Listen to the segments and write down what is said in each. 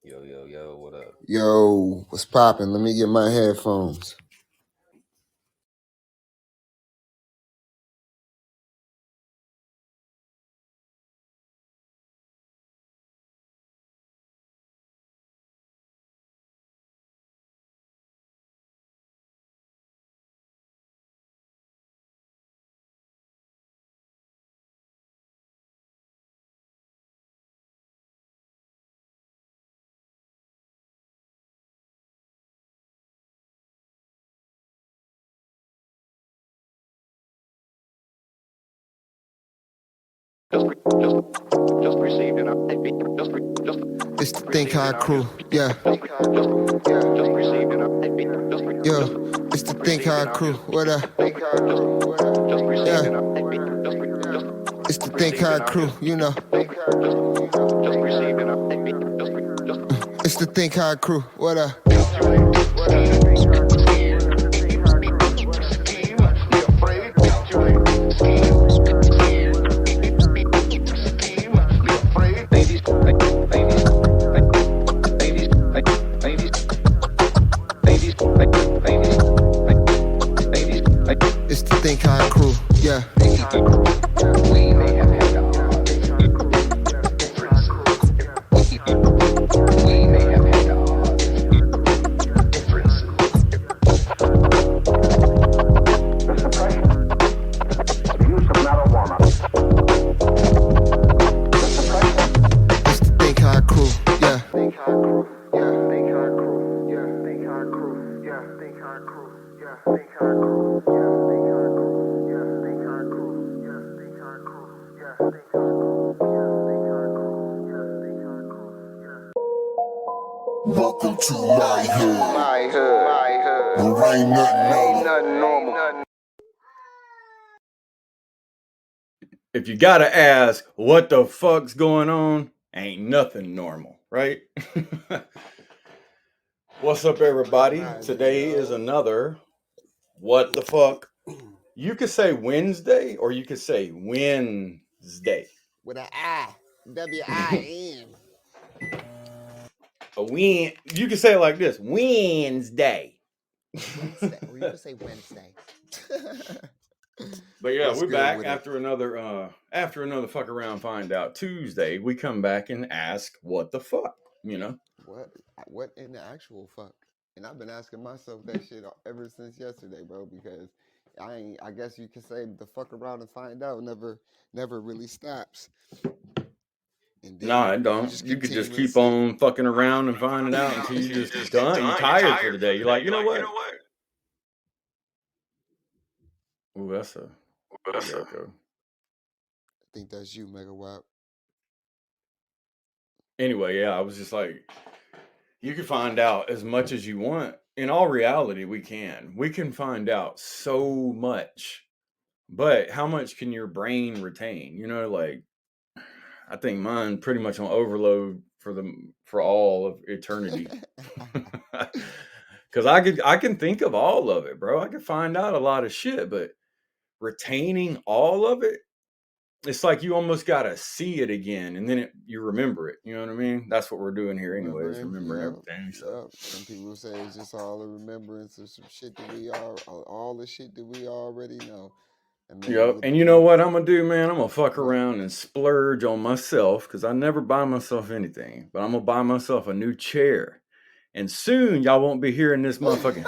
Yo, what up? Yo, what's poppin'? Let me get my headphones. Just received an update. It's the Think Hard crew, yeah. Just received an update. Yo, it's the Think Hard crew, what up? Just received Yeah, an update. it's the Think Hard crew, you know. Just received an update. It's the Think Hard crew, what up? It's the Think Hard crew, yeah. It's the Think Hard crew, yeah. Think Hard crew, yeah. Think Hard crew, yeah. Think Hard crew, yeah. Think Hard crew, yeah. Think Hard crew, yeah. Think Hard crew, yeah. Think Hard crew, yeah. Think Hard crew, yeah. Think Hard crew, yeah. Think Hard crew, yeah. Think Hard crew, yeah. Welcome to my hood. There ain't nothing normal. If you gotta ask what the fuck's going on, ain't nothing normal, right? What's up, everybody? Today is another what the fuck. You could say Wednesday or you could say Wednesday. With an I, W-I-N. You could say it like this: Wednesday. Wednesday, or you could say Wednesday. But yeah, What's we're good back with it? after another fuck around find out Tuesday. We come back and ask what the fuck, you know? What in the actual fuck? And I've been asking myself that shit ever since yesterday, bro, because I guess you could say the fuck around and find out never really stops. And then Nah, it don't. You could just keep on fucking around and finding out until you just done. You're tired for the day. You're like, you know what? Ooh, that's a echo. I think that's you, Megawatt. Anyway, yeah, I was just like, you can find out as much as you want. In all reality, we can. We can find out so much. But how much can your brain retain? You know, like I think mine pretty much on overload for all of eternity. Cause I can think of all of it, bro. I can find out a lot of shit, but retaining all of it, it's like you almost gotta see it again, and then you remember it. You know what I mean? That's what we're doing here, anyways. Remembering everything. So. Some people say it's just all a remembrance of some shit that all the shit that we already know. Yep. And you know what I'm gonna do, man? I'm gonna fuck around and splurge on myself because I never buy myself anything, but I'm gonna buy myself a new chair. And soon y'all won't be hearing this motherfucking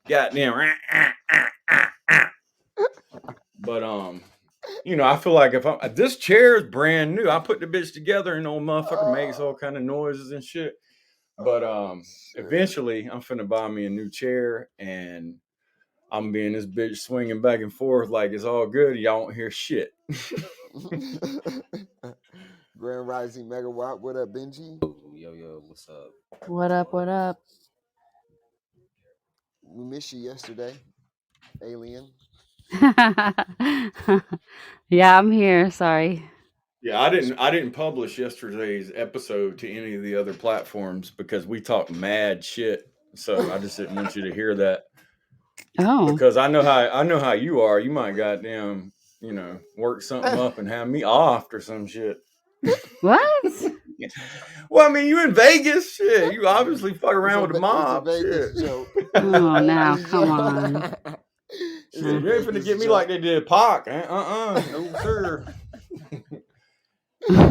goddamn. But you know, I feel like if this chair is brand new, I put the bitch together and old motherfucker makes all kind of noises and shit. But eventually I'm finna buy me a new chair and I'm being this bitch swinging back and forth like it's all good. Y'all won't hear shit. Grand Rising Megawatt, what up, Benji? Yo, what's up? What up? We missed you yesterday, alien. Yeah, I'm here. Sorry. Yeah, I didn't publish yesterday's episode to any of the other platforms because we talked mad shit. So I just didn't want you to hear that. Oh. Because I know how you are. You might goddamn, work something up and have me off or some shit. What? Well, I mean, you in Vegas, shit. You obviously fuck around with the It's a mob, Vegas shit. joke. Oh, now, Vegas come joke. on. It's Shit, a you ain't finna Vegas get me joke. like they did Pac. No sir.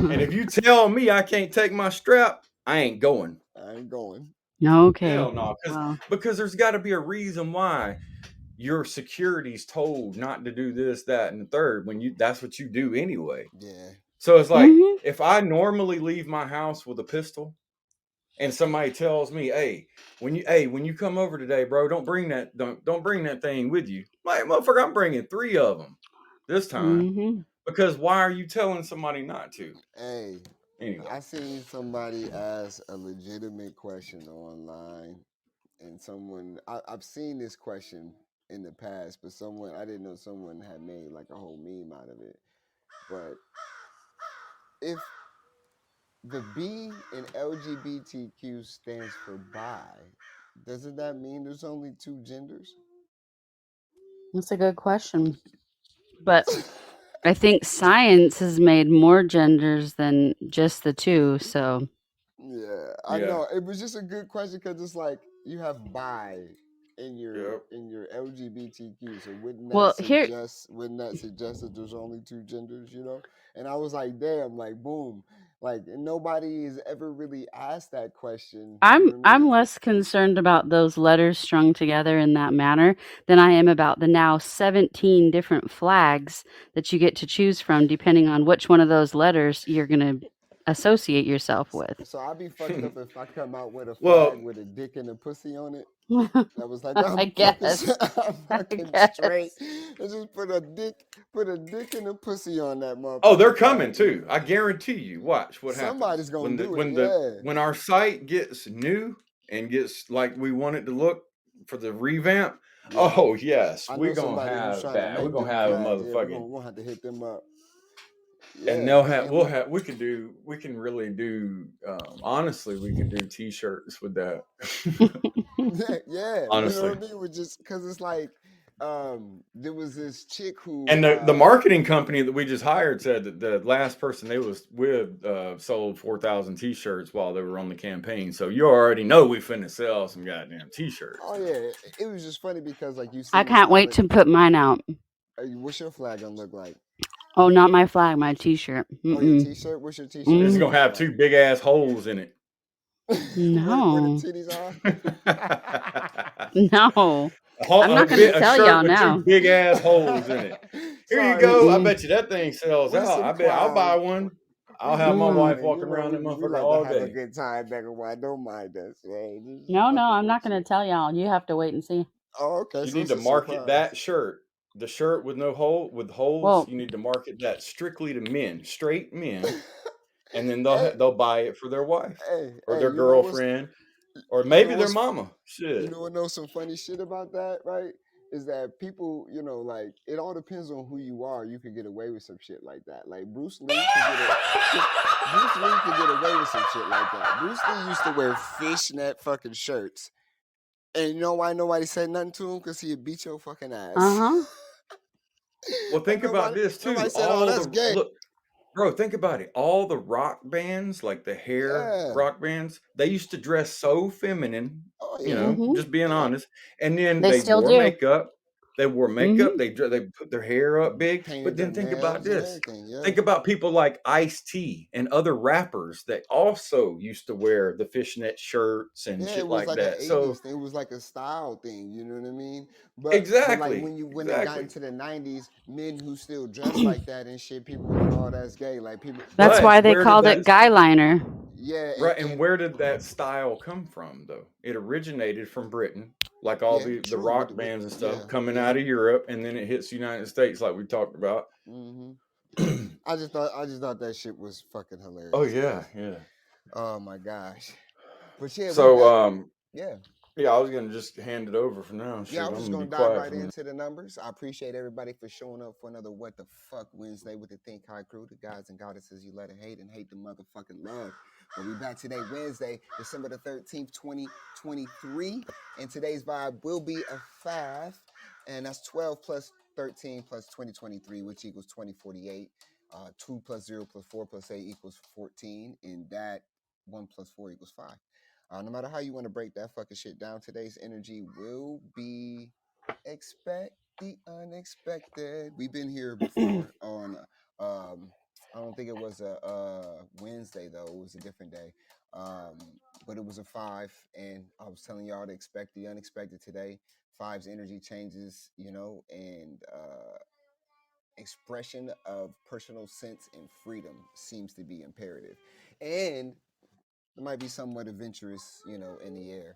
And if you tell me I can't take my strap, I ain't going. I ain't going. Okay. Hell no, Well, because there's got to be a reason why your security's told not to do this, that, and the third when that's what you do anyway. Yeah. So it's like mhm. if I normally leave my house with a pistol, and somebody tells me, "Hey, when you come over today, bro, don't bring that thing with you." Like, motherfucker, I'm bringing 3 of them this time Mhm. because why are you telling somebody not to? Hey, Anyway, I seen somebody ask a legitimate question online, and I've seen this question in the past, but I didn't know someone had made like a whole meme out of it. But if the B in LGBTQ stands for bi, doesn't that mean there's only 2 genders? That's a good question. But I think science has made more genders than just the 2. So, Yeah, I yeah, know. It was just a good question because it's like you have bi in yep. your LGBTQ. So well, here, wouldn't that suggest that there's only 2 genders, you know? And I was like, damn, like boom. Like nobody has ever really asked that question. You know what I I'm mean? less concerned about those letters strung together in that manner than I am about the now 17 different flags that you get to choose from depending on which one of those letters you're going to associate yourself with. So I'd be fucked up if I come out with a Well, flag with a dick and a pussy on it. I That was like I'm guess. I'm I fucking straight. guess. And just put a dick and a pussy on that oh, they're motherfucking coming flag. too. I guarantee you. Watch what Somebody's happens gonna when do it. when our site gets new and gets like we want it to look for the revamp. Yeah. Oh yes, I we're know gonna somebody who's have trying to that. We're make gonna them have a flags. Yeah, we're motherfucking gonna have to hit them up. and Yeah. we can really do honestly we can do t-shirts with that. Yeah, you know Honestly. what I mean? With just because it's like there was this chick who And the marketing company that we just hired said that the last person they was with sold 4,000 t-shirts while they were on the campaign. So you already know we finna sell some goddamn t-shirts. oh yeah, it was just funny because like you see I these can't wait to put mine out. what's your flag gonna look like? Oh, not my flag, my t-shirt. Oh, your Mm-mm. t-shirt? What's your t-shirt? It's Mm, gonna have 2 big ass holes in it. where the no. titties are? No. I'm not going to tell shirt y'all with 2 now. big ass holes in it. Here you Sorry, go. I Mm-mm. bet you that thing sells we out. some I bet I'll buy clowns. one. We I'll have some my Mm. wife clowning. walking You know, around that we motherfucker like all to have a day. good time back and white. Don't mind us, man. Just No, fucking I'm not with going you. to tell y'all. You have to wait and see. Oh, okay. You So need it's to a market surprise. that shirt. The shirt with no hole with holes. Well, You need to market that strictly to men, straight men, and then hey, they'll buy it for their wife or hey, their you know what's girlfriend or you know maybe their what's mama. you Shit. know what knows some funny shit about that, right? Is that people, you know, like it all depends on who you are. You could get away with some shit like that. Like Bruce Lee could get away with some shit like that. Bruce Lee used to wear fishnet fucking shirts. And you know why nobody said nothing to him? Because he'd beat your fucking ass. uh-huh. Well, think about this too. Nobody said, oh, that's gay. Look, bro, think about it. All the rock bands, like the hair Yeah. rock bands, they used to dress so feminine, Oh, you yeah. know, Mm-hmm. just being Yeah. honest. And then They they still wore do. makeup. They wore makeup. Mm-hmm. They put their hair up big. Painted But their then think about nails and this. everything. Yeah. Think about people like Ice-T and other rappers that also used to wear the fishnet shirts and Yeah, shit it was like like an that. 80s So thing. It was like a style thing, you know what I mean? But like exactly. when it got into the 90s, men who still dress like that and shit, people were like, oh, that's gay. Like people That's But why they where did called that it guy liner. yeah, right? And where did that style come from, though? It originated from Britain, like all yeah, the true. rock bands and stuff Yeah, coming yeah. out of Europe, and then it hits the United States, like we talked about. hmm I just thought that shit was fucking hilarious. Oh yeah, yeah. Oh my gosh. But yeah, we So back. Yeah. yeah, I was gonna just hand it over for now. Shoot, Yeah, I I'm was just gonna be gonna dive quiet right for a minute. into the numbers. I appreciate everybody for showing up for another What the Fuck Wednesday with the Think High crew, the guys and goddesses you let and hate the motherfucking love. But we back today, Wednesday, December the 13th, 2023. And today's vibe will be a 5. And that's 12 plus 13 plus 2023, which equals 2048. 2 plus 0 plus 4 plus 8 equals 14, and that 1 plus 4 equals 5. No matter how you want to break that fucking shit down, today's energy will be expect the unexpected. We've been here before on I don't think it was a Wednesday though. It was a different day. But it was a 5, and I was telling y'all to expect the unexpected today. 5's energy changes, and expression of personal sense and freedom seems to be imperative. And there might be somewhat adventurous, in the air.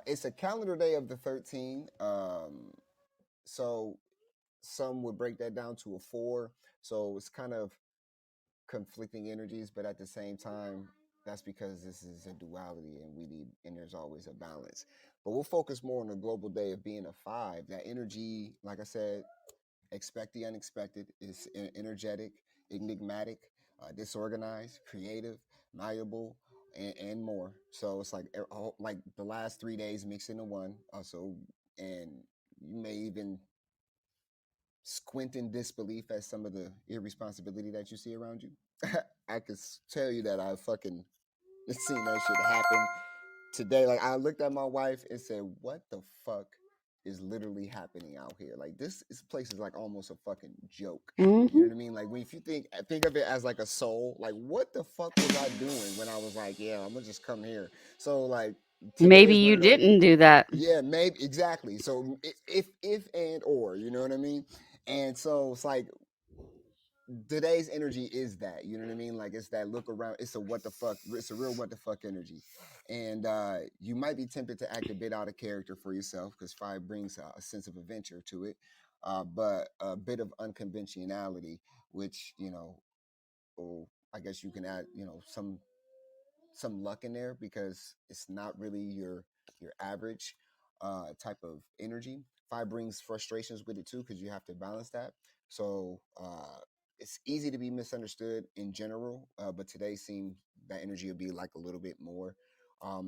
It's a calendar day of the 13. So some would break that down to a 4. So it's kind of conflicting energies, but at the same time, that's because this is a duality and there's always a balance. But we'll focus more on the global day of being a 5. That energy, like I said, expect the unexpected, is energetic, enigmatic, disorganized, creative, malleable, and more. So it's like like the last 3 days mixed into one. Also, and you may even squint in disbelief at some of the irresponsibility that you see around you. I can tell you that I fucking seen that shit happen today. Like I looked at my wife and said, "What the fuck is literally happening out here? Like this place is like almost a fucking joke." You know what I mean? Like if you think of it as like a soul, like what the fuck was I doing when I was like, "Yeah, I'm gonna just come here." So like Maybe you didn't do that. Yeah, maybe exactly. So if and or, you know what I mean? And so it's like today's energy is that, you know what I mean? Like it's that look around, it's a what the fuck, it's a real what the fuck energy. And you might be tempted to act a bit out of character for yourself because 5 brings a sense of adventure to it, but a bit of unconventionality, which, I guess you can add, some luck in there because it's not really your average type of energy. 5 brings frustrations with it too because you have to balance that. So it's easy to be misunderstood in general, but today seemed that energy will be like a little bit more.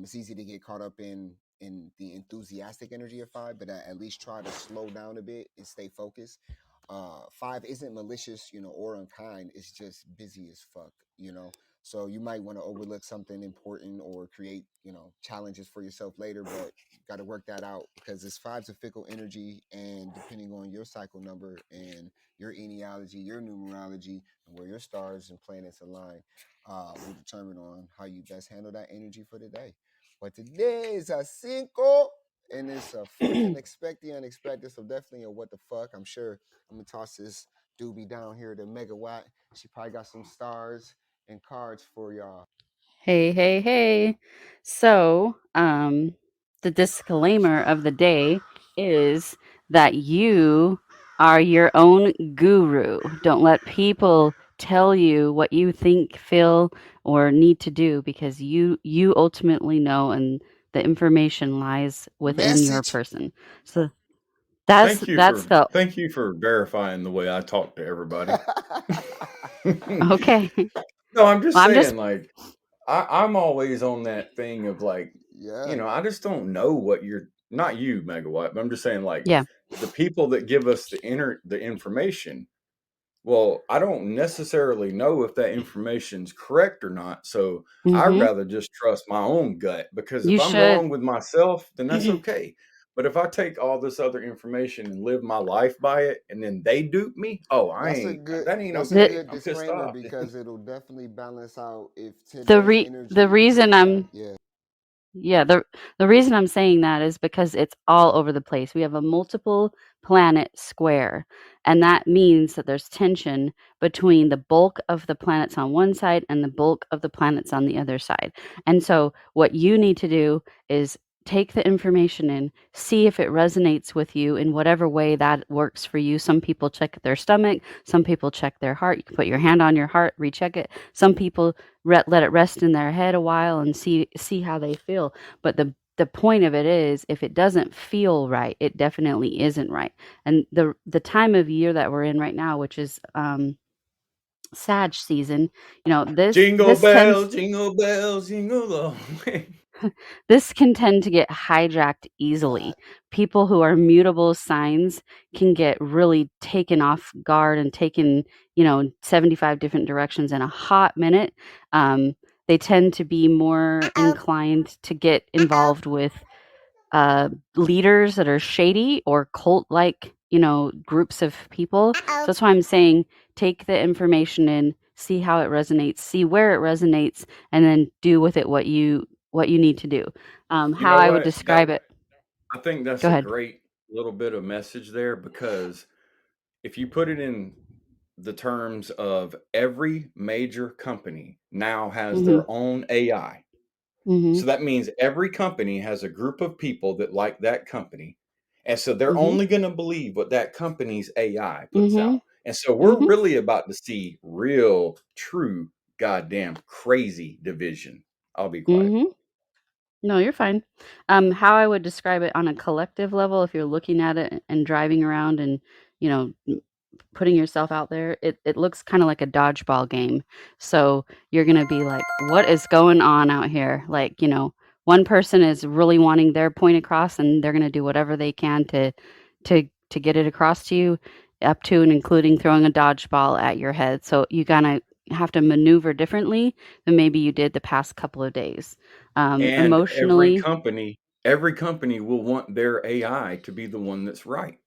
It's easy to get caught up in the enthusiastic energy of 5, but at least try to slow down a bit and stay focused. 5 isn't malicious, or unkind. It's just busy as fuck, So you might want to overlook something important or create, challenges for yourself later, but you got to work that out because this 5's a fickle energy, and depending on your cycle number and your genealogy, your numerology, and where your stars and planets align, will determine on how you best handle that energy for the day. But today is a 5, and it's a fucking expect the unexpected, so definitely a what the fuck. I'm sure I'm gonna toss this doobie down here to Megawatt. She probably got some stars and cards for y'all. Hey. So, the disclaimer of the day is that you are your own guru. Don't let people tell you what you think, feel, or need to do because you ultimately know, and the information lies within your Message. person. So that's the Thank you for verifying the way I talk to everybody. okay. No, I'm just Well, saying, like, I'm always on that thing of like, Yeah. I just don't know what you're not you, Megawatt, but I'm just saying, like, Yeah. the people that give us the information. Well, I don't necessarily know if that information's correct or not. So I'd rather just trust my own gut because if You I'm should. wrong with myself, then that's okay. But if I take all this other information and live my life by it and then they dupe me, That's a that ain't a okay. good I'm pissed disclaimer off. because it'll definitely balance out if The today's energy. the reason I'm yeah. the reason I'm saying that is because it's all over the place. We have a multiple planet square, and that means that there's tension between the bulk of the planets on one side and the bulk of the planets on the other side. And so what you need to do is take the information in, see if it resonates with you in whatever way that works for you. Some people check their stomach, some people check their heart. You can put your hand on your heart, recheck it. Some people let it rest in their head a while and see how they feel. But the point of it is, if it doesn't feel right, it definitely isn't right. And the time of year that we're in right now, which is Sag season, this Jingle this tends bells, jingle bells, jingle all the way. this can tend to get hijacked easily. People who are mutable signs can get really taken off guard and taken, 75 different directions in a hot minute. They tend to be more inclined to get involved with leaders that are shady or cult like, groups of people. So that's why I'm saying take the information in, see how it resonates, see where it resonates, and then do with it what you need to do. You How know I would what? describe it. I think that's Go a ahead. great little bit of message there, because if you put it in the terms of every major company now has Mhm. their own AI. Mhm. So that means every company has a group of people that like that company. And so they're Mhm. only going to believe what that company's AI puts Mhm. out. And so we're Mhm. really about to see real, true, goddamn crazy division. I'll be quiet. Mhm. No, you're fine. How I would describe it on a collective level, if you're looking at it and driving around and, you know, putting yourself out there, it looks kind of like a dodgeball game. So you're going to be like, what is going on out here? Like, one person is really wanting their point across and they're going to do whatever they can to get it across to you, up to and including throwing a dodgeball at your head. So you kind of have to maneuver differently than maybe you did the past couple of days. And Emotionally. every company will want their AI to be the one that's right.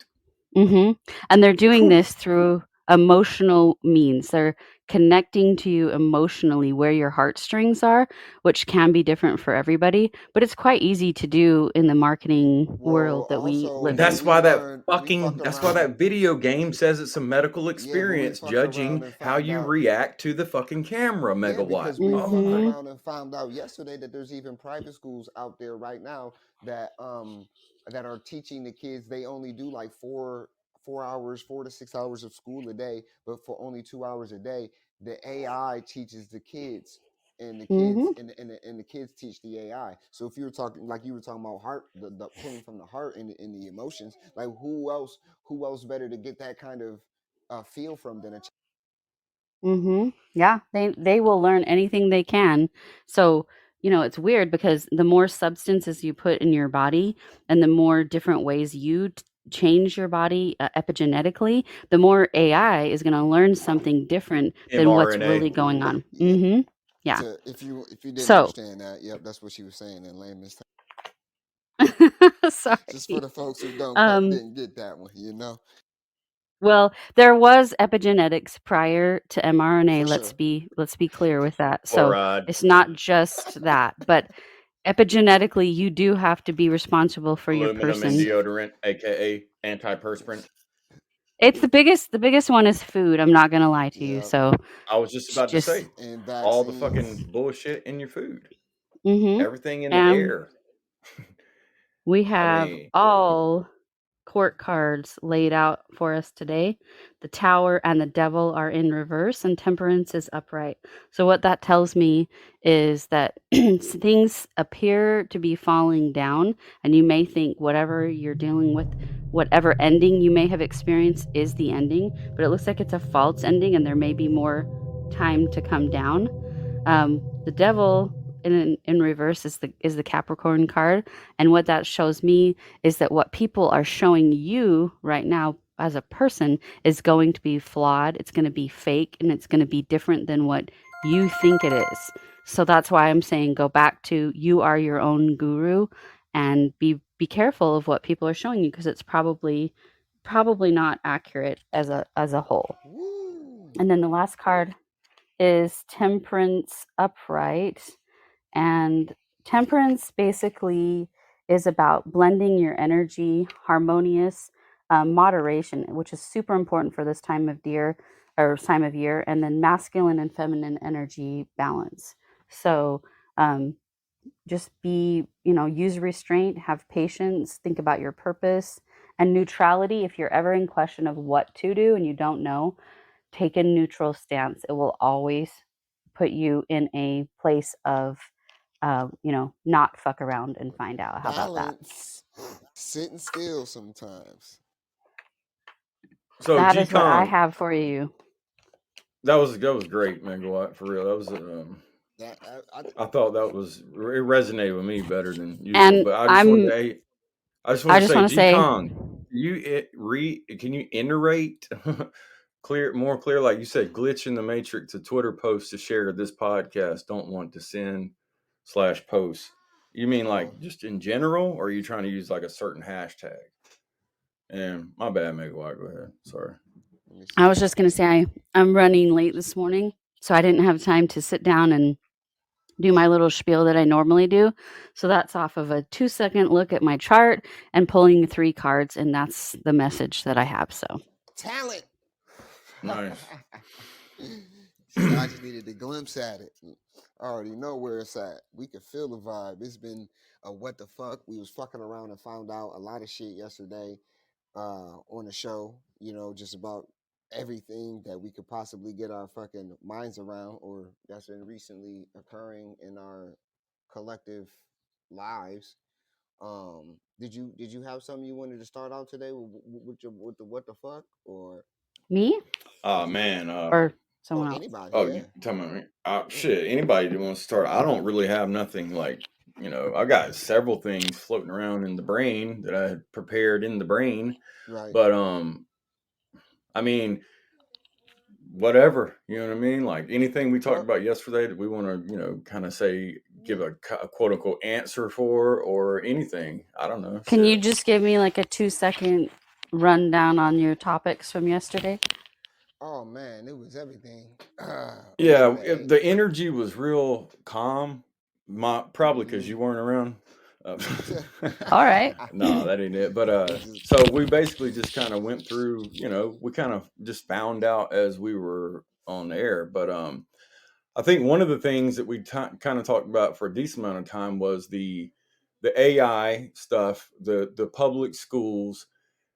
Mhm, and they're doing Whew. this through emotional means. They're connecting to you emotionally where your heartstrings are, which can be different for everybody, but it's quite easy to do in the marketing Well, world that we also live in. That's why that video game says it's a medical but we experience fucked around judging and how found you out. react to the fucking camera, Yeah, megawatt. because we Oh fucked my. Mhm, around and found out yesterday that there's even private schools out there right now that are teaching the kids. They only do like 4 hours, 4 to 6 hours of school a day, but for only 2 hours a day, the AI teaches the kids, and the kids mhm, and the kids teach the AI. So if you were talking like you were talking about heart, the pulling from the heart and the emotions, like who else better to get that kind of feel from than a child? mhm. Yeah, they will learn anything they can. So, it's weird because the more substances you put in your body and the more different ways you change your body epigenetically, the more AI is going to learn something different than what's mRNA. really going on. Yeah. Mhm. Yeah. To if you didn't So, understand that, yep, that's what she was saying in layman's terms. Just for sorry. the folks who Um, didn't get that one, well, there was epigenetics prior to mRNA. for Let's sure. be clear with that. So Fluoride. it's not just that, but epigenetically, you do have to be responsible for your Aluminum and person. deodorant, aka antiperspirant. It's the biggest one is food. I'm not gonna lie to you. Yep. So I was just about to just say And all the vaccines. fucking bullshit in your food, mm-hmm. everything in the And air. we I have mean, all court cards laid out for us today. The Tower and the Devil are in reverse, and Temperance is upright. So, what that tells me is that things appear to be falling down, and you may think whatever you're dealing with, whatever ending you may have experienced, is the ending, but it looks like it's a false ending, and there may be more time to come down. The Devil in reverse is the Capricorn card, and what that shows me is that what people are showing you right now as a person is going to be flawed, it's going to be fake, and it's going to be different than what you think it is. So that's why I'm saying go back to you are your own guru and be careful of what people are showing you because it's probably not accurate as a whole. Woo. And then the last card is Temperance upright. And temperance basically is about blending your energy, harmonious, moderation, which is super important for this time of year, and then masculine and feminine energy balance. So um, just use restraint, have patience, think about your purpose, and neutrality. If you're ever in question of what to do and you don't know, take a neutral stance. It will always put you in a place of, not fuck around and find out. How about that? Balance. Sitting still sometimes. so That G is what I Con, have for you. that was great, megawatt, for real. That I thought that was it resonated with me better than usual. And But I just wanted to, I just want I to just say, want to say, G-Kong, can you iterate more clear? Like you said, glitch in the matrix, a Twitter post to share this podcast. Don't want to send /post. You mean like just in general, or are you trying to use like a certain hashtag? And my bad, Meg White. Go ahead. Sorry. I was just going to say I'm running late this morning, so I didn't have time to sit down and do my little spiel that I normally do. So that's off of a 2-second look at my chart and pulling 3 cards, and that's the message that I have. So talent. Nice. I just needed a glimpse at it. I already know where it's at. We could feel the vibe. It's been a what the fuck. We was fucking around and found out a lot of shit yesterday on the show. You know, just about everything that we could possibly get our fucking minds around, or that's been recently occurring in our collective lives. Did you have something you wanted to start out today with the what the fuck, or me Oh man. or someone else? anybody? Oh, Yeah. you talking about me? Shit. Anybody that wants to start? I don't really have nothing like, I got several things floating around in the brain that I had prepared in the brain, Right. but I mean, whatever, you know what I mean? Like anything we talked about yesterday that we want to, kind of say, give a quote unquote answer for, or anything. I don't know. Can you Shit. just give me like a 2-second rundown on your topics from yesterday? Oh man, it was everything. Yeah, Man. the energy was real calm. Probably because you weren't around. All right. No, that ain't it. But so we basically just kind of went through. We kind of just found out as we were on the air. But I think one of the things that we kind of talked about for a decent amount of time was the AI stuff, the public schools,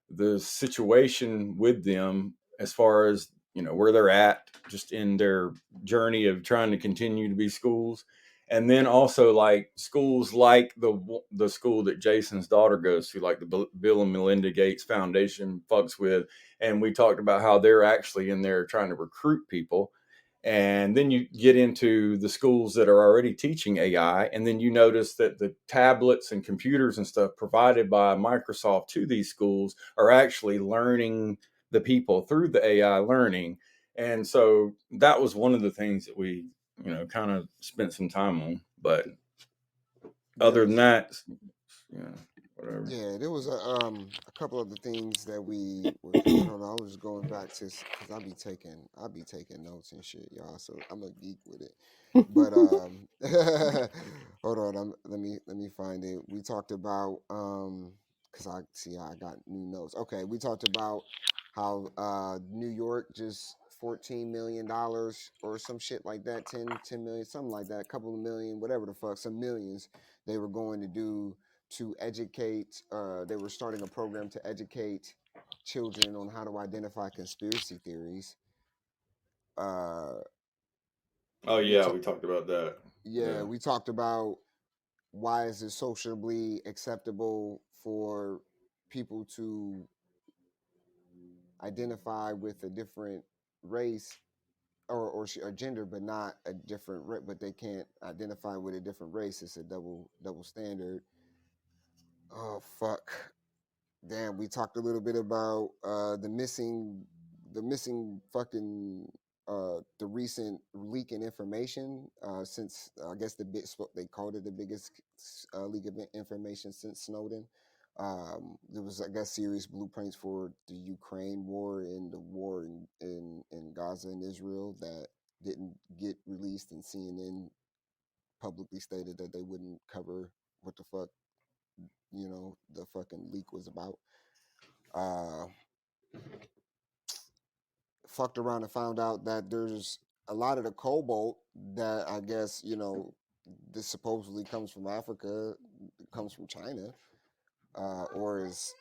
the situation with them as far as where they're at just in their journey of trying to continue to be schools, and then also like schools like the school that Jason's daughter goes to, like the Bill and Melinda Gates Foundation fucks with. And we talked about how they're actually in there trying to recruit people. And then you get into the schools that are already teaching AI, and then you notice that the tablets and computers and stuff provided by Microsoft to these schools are actually learning the people through the AI learning. And so that was one of the things that we, kind of spent some time on. But other than that, whatever. Yeah, there was a couple of the things that we were. I don't know. I was going back to because I be taking notes and shit, y'all. So I'm a geek with it. But hold on. Let me find it. We talked about because I got new notes. Okay, we talked about how New York just $14 million or some shit like that, 10 million, something like that, a couple of million, whatever the fuck, some millions they were going to do to educate. They were starting a program to educate children on how to identify conspiracy theories. Oh yeah, we talked about that. Yeah, we talked about why is it socially acceptable for people to identify with a different race or gender, but not a different but they can't identify with a different race. It's a double standard. Oh fuck. Damn, we talked a little bit about the missing fucking the recent leaking information since I guess they called it the biggest leak of information since Snowden. There was, I guess, serious blueprints for the Ukraine war and the war in Gaza and Israel that didn't get released, and CNN publicly stated that they wouldn't cover what the fuck the fucking leak was about. Fucked around and found out that there's a lot of the cobalt that I guess this supposedly comes from Africa, comes from China, or is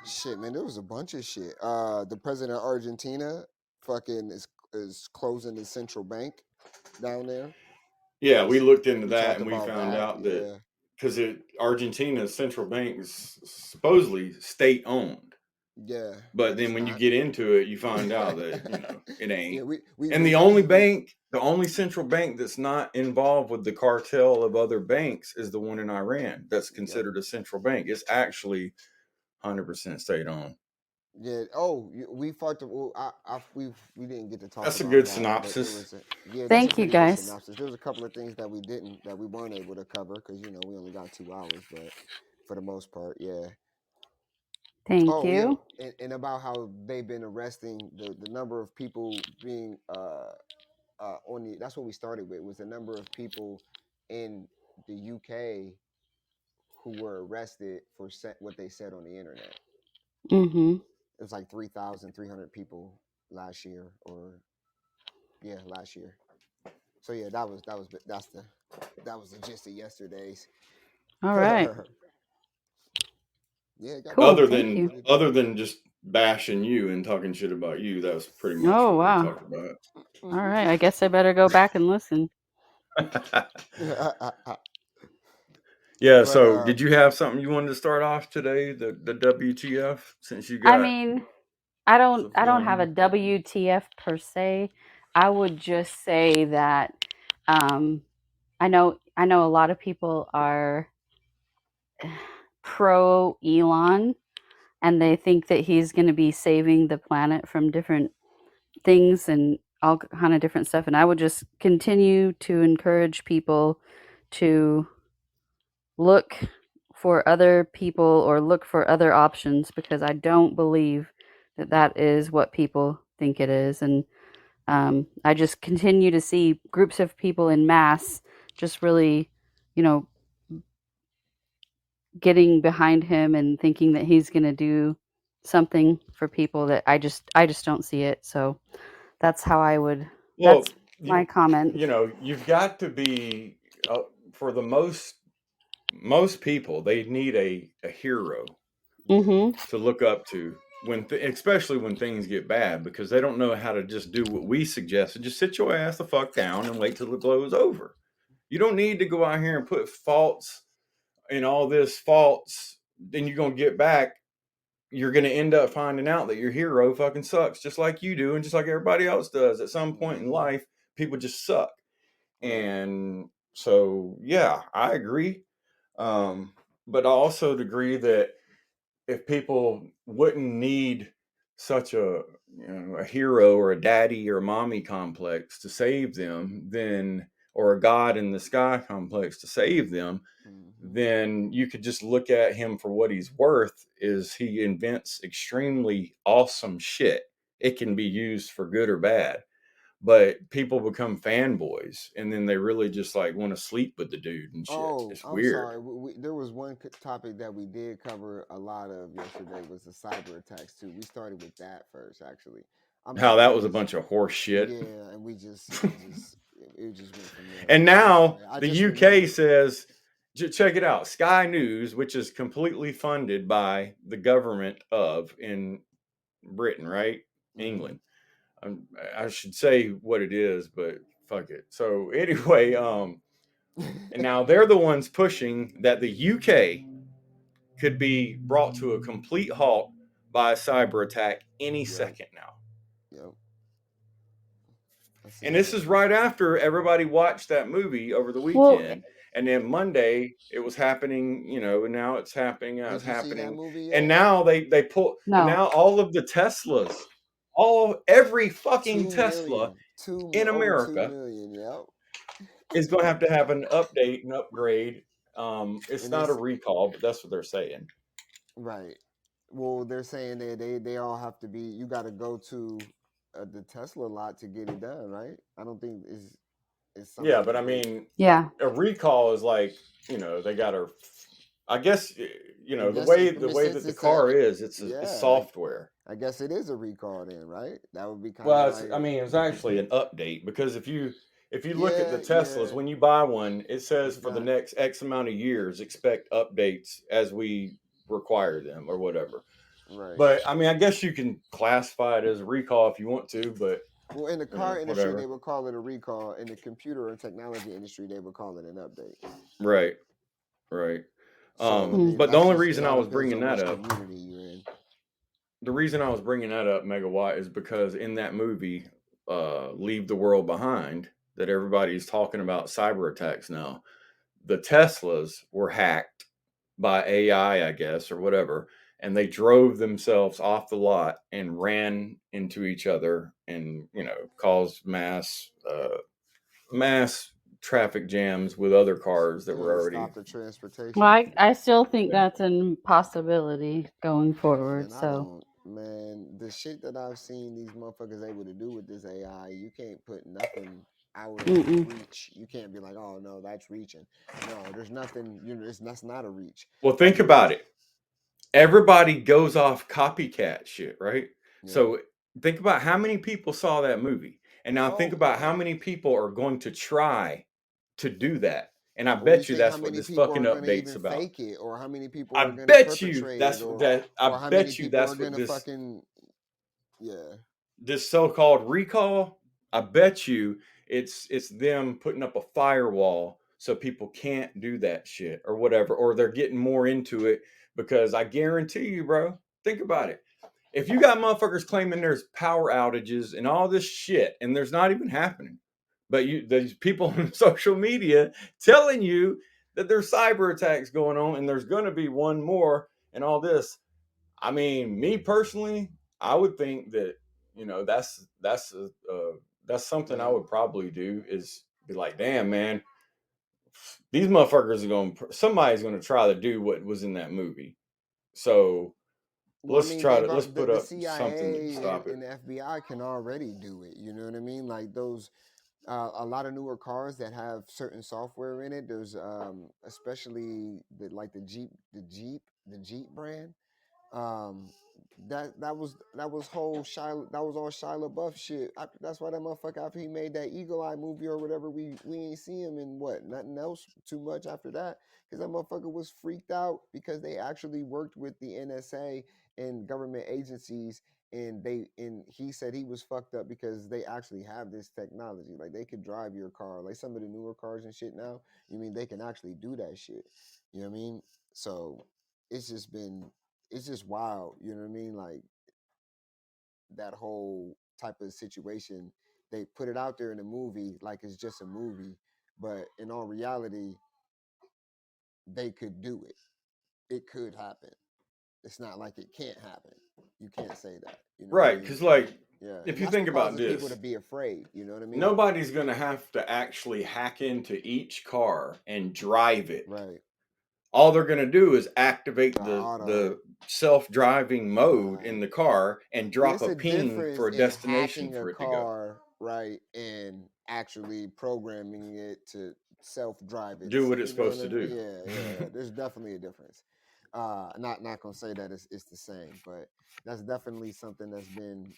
shit, man. There was a bunch of shit. The president of Argentina fucking is closing the central bank down there. Yeah, we looked into that talked and we about found that, out yeah. that because Argentina's central bank is supposedly state owned. Yeah, But and then it's when you not. get into it, you find out that, it Yeah, ain't. we And the only central bank that's not involved with the cartel of other banks is the one in Iran that's Yep. considered a central bank. It's actually 100% state owned. Yeah. Oh, we fucked up. Well, we didn't get to talk That's a about good that, but it synopsis. was that's a Thank you, pretty good guys. synopsis. There was a couple of things that we weren't able to cover because we only got 2 hours, but for the most part, yeah. Thank Oh yeah, you. and about how they've been arresting the number of people being on the. That's what we started with, was the number of people in the UK who were arrested for what they said on the internet. Mm-hmm. It was like 3,300 people last year, or last year. So yeah, that was the gist of yesterday's. All right. Yeah, it got Cool. Other Thank than you. pretty other deep. than just bashing you and talking shit about you, that was pretty much Oh, what we wow. talked about. All right. I guess I better go back and listen. Yeah, But so did you have something you wanted to start off today? The WTF, since you I got mean, I don't stuff going have a on? WTF per se. I would just say that I know a lot of people are pro Elon, and they think that he's going to be saving the planet from different things and all kind of different stuff. And I would just continue to encourage people to look for other people or look for other options, because I don't believe that that is what people think it is. And I just continue to see groups of people in mass just really, getting behind him and thinking that he's going to do something for people that I just don't see it. So that's how I would. Well, That's my comment. you've got to be for the most people, they need a hero Mm-hmm. to look up to especially when things get bad, because they don't know how to just do what we suggested. Just sit your ass the fuck down and wait till it blows over. You don't need to go out here and put faults and all this faults. Then you're gonna get back. You're gonna end up finding out that your hero fucking sucks, just like you do, and just like everybody else does. At some point in life, people just suck. And so, yeah, I agree. But I also agree that if people wouldn't need such a hero or a daddy or a mommy complex to save them, then, or a god in the sky complex to save them, then you could just look at him for what he's worth. Is he invents extremely awesome shit. It can be used for good or bad, but people become fanboys and then they really just like want to sleep with the dude and shit. Oh, It's I'm weird. sorry. There was one topic that we did cover a lot of yesterday, was the cyber attacks too. We started with that first, actually. How that was a bunch of horse shit. Yeah, and it just went from there. And now I the just UK remembered. says, check it out, Sky News, which is completely funded by the government in Britain, right? England. I should say what it is, but fuck it. So anyway, and now they're the ones pushing that the UK could be brought to a complete halt by a cyber attack any second now. Yep. And this is right after everybody watched that movie over the Well, weekend. And then Monday it was happening, and now it's happening. Now it's Did you see that happening. movie And yet? now they pull, and no. now all of the Teslas, every fucking 2 Tesla million. in Over 2 America million. Yep. is going to have an update and upgrade. It's And not a recall, but that's what they're saying. right. Well, they're saying that they all have to be. You got to go to the Tesla lot to get it done, right? I don't think it's something. Yeah, but I mean, Yeah. a recall is like, they got to. I guess the way that the car is, it's software. I guess it is a recall then, right? That would be kind Well, of like. I mean, it's actually an update, because if you look at the Teslas, when you buy one, it says for the next X amount of years, expect updates as we require them or whatever. Right. But I mean, I guess you can classify it as a recall if you want to, but well, in the car industry, whatever. They would call it a recall. In the computer and technology industry, they would call it an update. Right. So, But the only reason I was bringing that up. Community you're in. the reason I was bringing that up, Megawatt, is because in that movie, Leave the World Behind, that everybody's talking about cyber attacks now, the Teslas were hacked by AI, I guess, or whatever, and they drove themselves off the lot and ran into each other, and caused mass traffic jams with other cars that Yeah, were to already. stop the transportation. Well, I still think that's a possibility going forward. And I So don't, man, the shit that I've seen these motherfuckers able to do with this AI, you can't put nothing out of Mm-mm. reach. You can't be like, oh no, that's reaching. No, there's nothing, that's not a reach. Well, think about it. Everybody goes off copycat shit, right? Yeah. So think about how many people saw that movie. And now think Oh, about yeah. how many people are going to try to do that. And I Or bet you think that's how what many this people fucking are gonna update's even about. fake it, or how many people I are gonna bet you perpetrate that's it, what or that. or I how many bet you people that's are what gonna this fucking this so-called recall. I bet you it's them putting up a firewall so people can't do that shit or whatever, or they're getting more into it because I guarantee you, bro. Think about it. If you got motherfuckers claiming there's power outages and all this shit, and there's not even happening, but these people on social media telling you that there's cyber attacks going on and there's going to be one more and all this. I mean, me personally, I would think that that's something I would probably do, is be like, damn, man, these motherfuckers are somebody's going to try to do what was in that movie. So Well, let's put the up something to CIA stop it. and the FBI can already do it. You know what I mean? Like those, a lot of newer cars that have certain software in it. There's especially the Jeep brand. Um, that was all Shia LaBeouf shit. That's why that motherfucker, after he made that Eagle Eye movie or whatever, we ain't see him in nothing else too much after that, because that motherfucker was freaked out because they actually worked with the NSA and government agencies, and he said he was fucked up because they actually have this technology, like they could drive your car, like some of the newer cars and shit now. You mean they can actually do that shit? You know what I mean? So it's just wild, you know what I mean? Like that whole type of situation, they put it out there in a movie like it's just a movie, but in all reality, they could do it. It could happen. It's not like it can't happen. You can't say that, you know what I Right, mean? because like Yeah, if and you that's think what about causes people this, to be afraid. You know what I mean? nobody's gonna have to actually hack into each car and drive it. Right. All they're gonna do is activate The auto. the self-driving mode Right. in the car and drop There's a ping difference for a in destination hacking a for it to go. car, right, and actually programming it to self-drive it. Do what it's You know supposed what to I mean? do. Yeah. There's definitely a difference. Not gonna say that it's the same, but that's definitely something that's been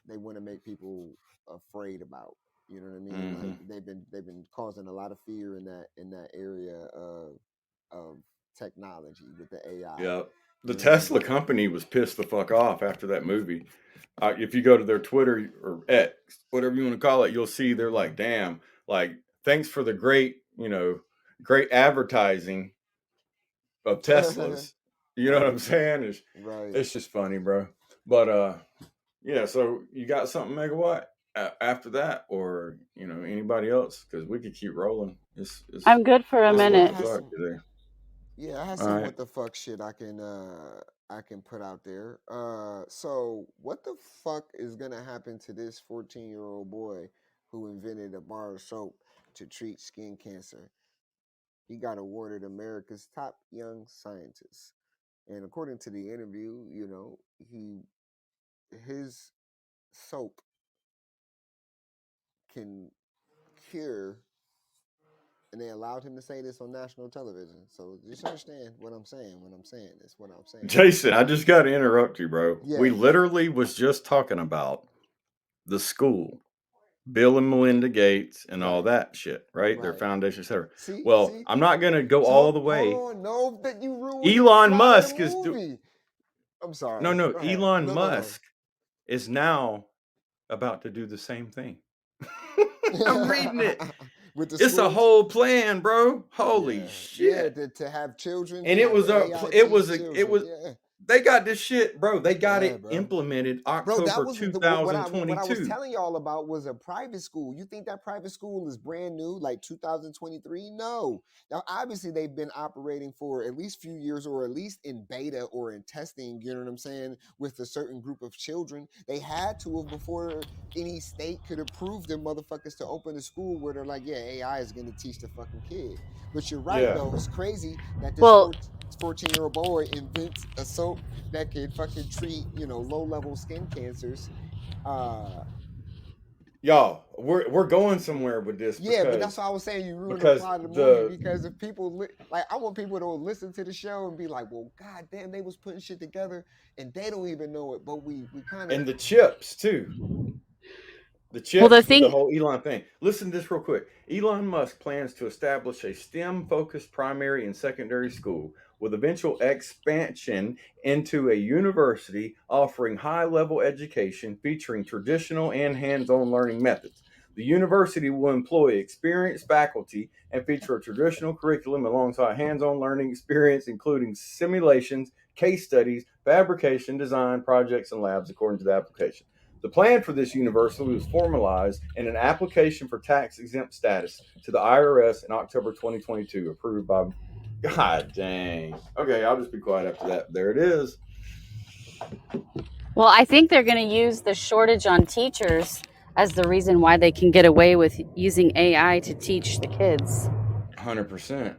they want to make people afraid about. You know what I mean? Like they've been causing a lot of fear in that area of technology with the AI. Yeah. The You know what I mean? Tesla company was pissed the fuck off after that movie. If you go to their Twitter or X, whatever you want to call it, you'll see they're like, damn, like, thanks for the great advertising of Teslas. You know what I'm saying? Right. It's just funny, bro. But yeah, so you got something, Megawatt, after that, or anybody else? Because we could keep rolling. I'm good for a I minute. had some, today. yeah, I had All some right. what the fuck shit I can put out there. So what the fuck is gonna happen to this 14-year-old boy who invented a bar of soap to treat skin cancer? He got awarded America's top young scientist, and according to the interview, his soap can cure, and they allowed him to say this on national television. So just understand what I'm saying when I'm saying this. What I'm saying. Jason, I just got to interrupt you, bro. Yeah. We literally was just talking about the school, Bill and Melinda Gates, and all that shit, right? Their Right. foundation, etc. See, Well, see? I'm not going to go So, all the way. Hold on, no, that you ruined Elon the plot Musk of the is movie. I'm sorry. No, Go ahead. Elon No. Musk is now about to do the same thing. I'm reading it. With the It's a schools? whole plan, bro. Holy Yeah. shit. Yeah, to have children. And to it have was the a AI it teach was a children. it was Yeah. They got this shit, bro. They got Yeah, it bro. implemented Bro, that October was what I was 2022. telling y'all about was a private school. You think that private school is brand new, like 2023? No. Now, obviously, they've been operating for at least few years, or at least in beta or in testing. You know what I'm saying? With a certain group of children, they had to have before any state could approve them motherfuckers to open a school where they're like, yeah, AI is going to teach the fucking kid. But you're right, Yeah. though. It's crazy that this Well, 14-year-old boy invents a soap that could fucking treat, low-level skin cancers. Y'all, we're going somewhere with this Yeah, but because that's why I was saying you ruined the because plot of the the movie, because if people I want people to listen to the show and be like, well, goddamn, they was putting shit together and they don't even know it, but we kind of and the chips too. The well, chips the with the thing, whole Elon thing. Listen to this real quick. Elon Musk plans to establish a STEM-focused primary and secondary school with eventual expansion into a university offering high-level education featuring traditional and hands-on learning methods. The university will employ experienced faculty and feature a traditional curriculum alongside hands-on learning experience, including simulations, case studies, fabrication, design, projects, and labs, according to the application. The plan for this university was formalized in an application for tax-exempt status to the IRS in October 2022, approved by... God dang. Okay, I'll just be quiet after that. There it is. well, I think they're going to use the shortage on teachers as the reason why they can get away with using AI to teach the kids. 100%.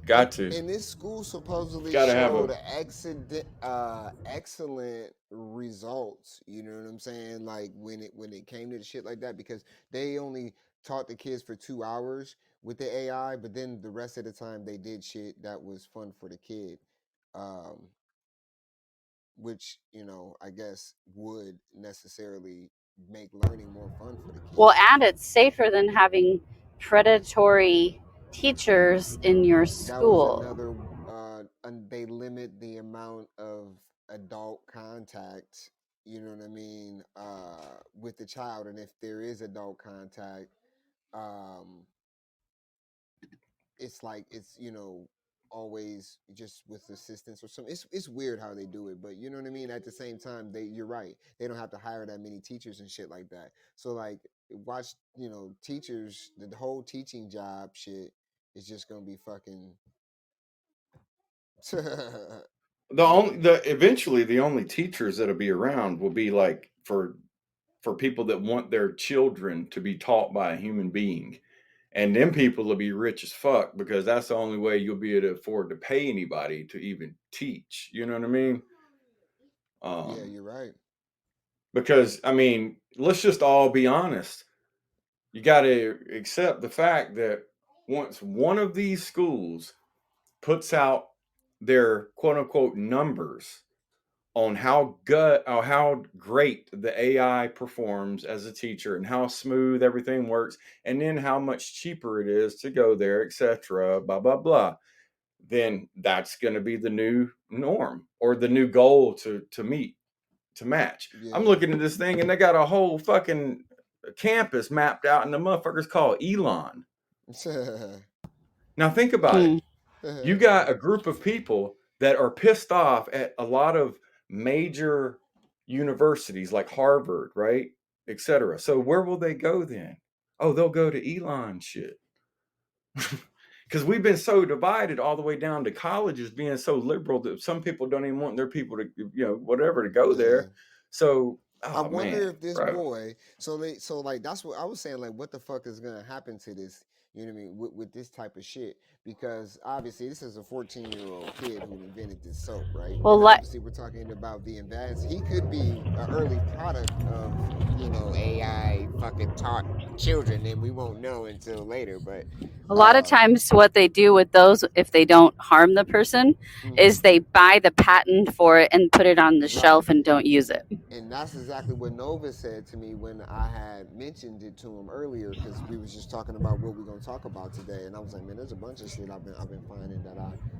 Got to. And this school supposedly Gotta have showed a... excellent results. You know what I'm saying? Like when it came to the shit like that, because they only taught the kids for 2 hours with the AI, but then the rest of the time they did shit that was fun for the kid, which I guess would necessarily make learning more fun for the kid. Well, and it's safer than having predatory teachers in your That was school. another. They limit the amount of adult contact. You know what I mean? With the child, and if there is adult contact, it's like it's always just with assistance or something. It's weird how they do it, but you know what I mean? At the same time, you're right. They don't have to hire that many teachers and shit like that. So like watch, teachers, the whole teaching job shit is just gonna be fucking Eventually the only teachers that'll be around will be like for people that want their children to be taught by a human being. And them people will be rich as fuck, because that's the only way you'll be able to afford to pay anybody to even teach. You know what I mean? yeah, you're right. Because, I mean, let's just all be honest. You got to accept the fact that once one of these schools puts out their quote unquote numbers on how great the AI performs as a teacher and how smooth everything works, and then how much cheaper it is to go there, etc., blah, blah, blah, then that's going to be the new norm, or the new goal to match. Yeah. I'm looking at this thing and they got a whole fucking campus mapped out, and the motherfucker's called Elon. Now think about it. You got a group of people that are pissed off at a lot of major universities like Harvard, right, etc. So where will they go then? Oh, they'll go to Elon shit. Because we've been so divided all the way down to colleges being so liberal that some people don't even want their people to, whatever, to go there. So I wonder if this boy, so like that's what I was saying, like what the fuck is gonna happen to this, you know what I mean, with this type of shit, because obviously this is a 14-year-old kid who invented this soap, right? Well, obviously we're talking about the advanced. He could be an early product of AI fucking taught children, and we won't know until later. But a lot of times what they do with those, if they don't harm the person, is they buy the patent for it and put it on the shelf and don't use it. And that's exactly what Nova said to me when I had mentioned it to him earlier, because we was just talking about what we're going to talk about today, and I was like, man, there's a bunch of shit I've been finding that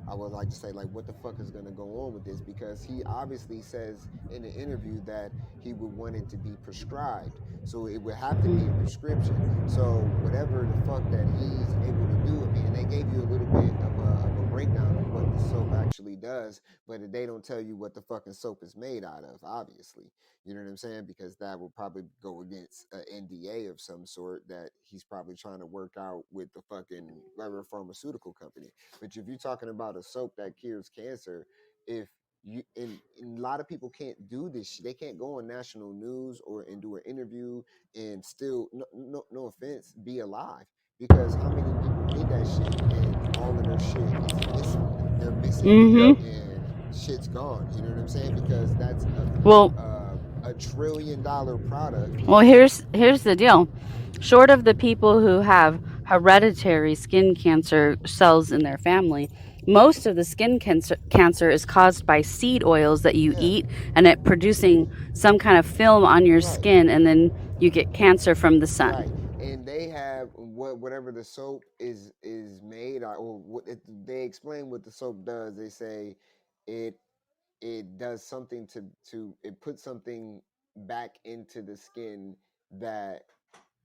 I would like to say, like, what the fuck is going to go on with this, because he obviously says in the interview that he would want it to be prescribed, so it would have to be a prescription. So whatever the fuck that he's able to do, I mean, and they gave you a little bit of a breakdown of what the soap actually actually does, but they don't tell you what the fucking soap is made out of, obviously. You know what I'm saying? Because that will probably go against an NDA of some sort that he's probably trying to work out with the fucking whatever pharmaceutical company. But if you're talking about a soap that cures cancer, if you and a lot of people can't do this they can't go on national news and do an interview and still no offense be alive, because how many people did that shit and all of their shit is missing, they're missing Mm-hmm. Yep. and shit's gone, you know what I'm saying, because that's Well, a $1 trillion product. well, here's the deal. Short of the people who have hereditary skin cancer cells in their family, most of the skin cancer is caused by seed oils that you Yeah. eat, and it producing some kind of film on your Right. skin, and then you get cancer from the sun. Right, and they have whatever the soap is made or they explain what the soap does. They say it does something to it puts something back into the skin that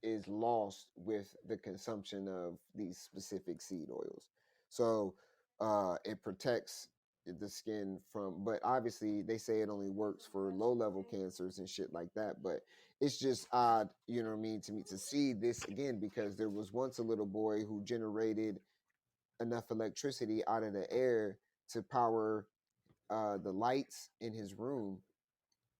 is lost with the consumption of these specific seed oils. So it protects the skin from, but obviously they say it only works for low level cancers and shit like that. But it's just odd, you know what I mean, to me to see this again, because there was once a little boy who generated enough electricity out of the air to power the lights in his room,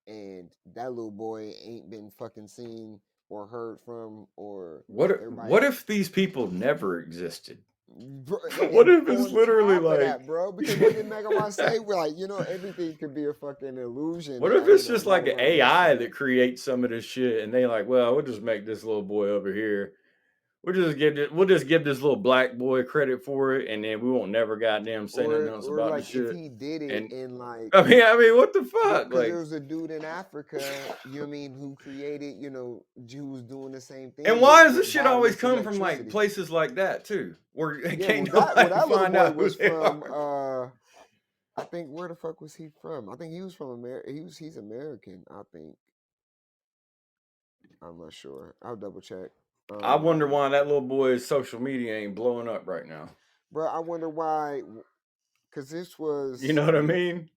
and that little boy ain't been fucking seen or heard from, or everybody. What if these people never existed? Bro, What and if it's on literally top of like that, bro, because what did Megawatt say? We're like, everything could be a fucking illusion. what if it's just like nobody an wanna AI listen. that creates some of this shit, and they like, well, we'll just make this little boy over here. We'll just give this little black boy credit for it, and then we won't never goddamn say nothing else Or about the like if shit. he did it And in like, I mean, what the fuck? because there Like, was a dude in Africa, you know what I mean, who created, who was doing the same thing. and why does with this shit always wireless come from like electricity. places like that too, where Yeah, can't well, nobody that little find boy out who was they from. are? I think where the fuck was he from? I think he was from America. He's American. I think. I'm not sure. I'll double check. I wonder why that little boy's social media ain't blowing up right now. Bro, I wonder why. Because this was. You know what I mean?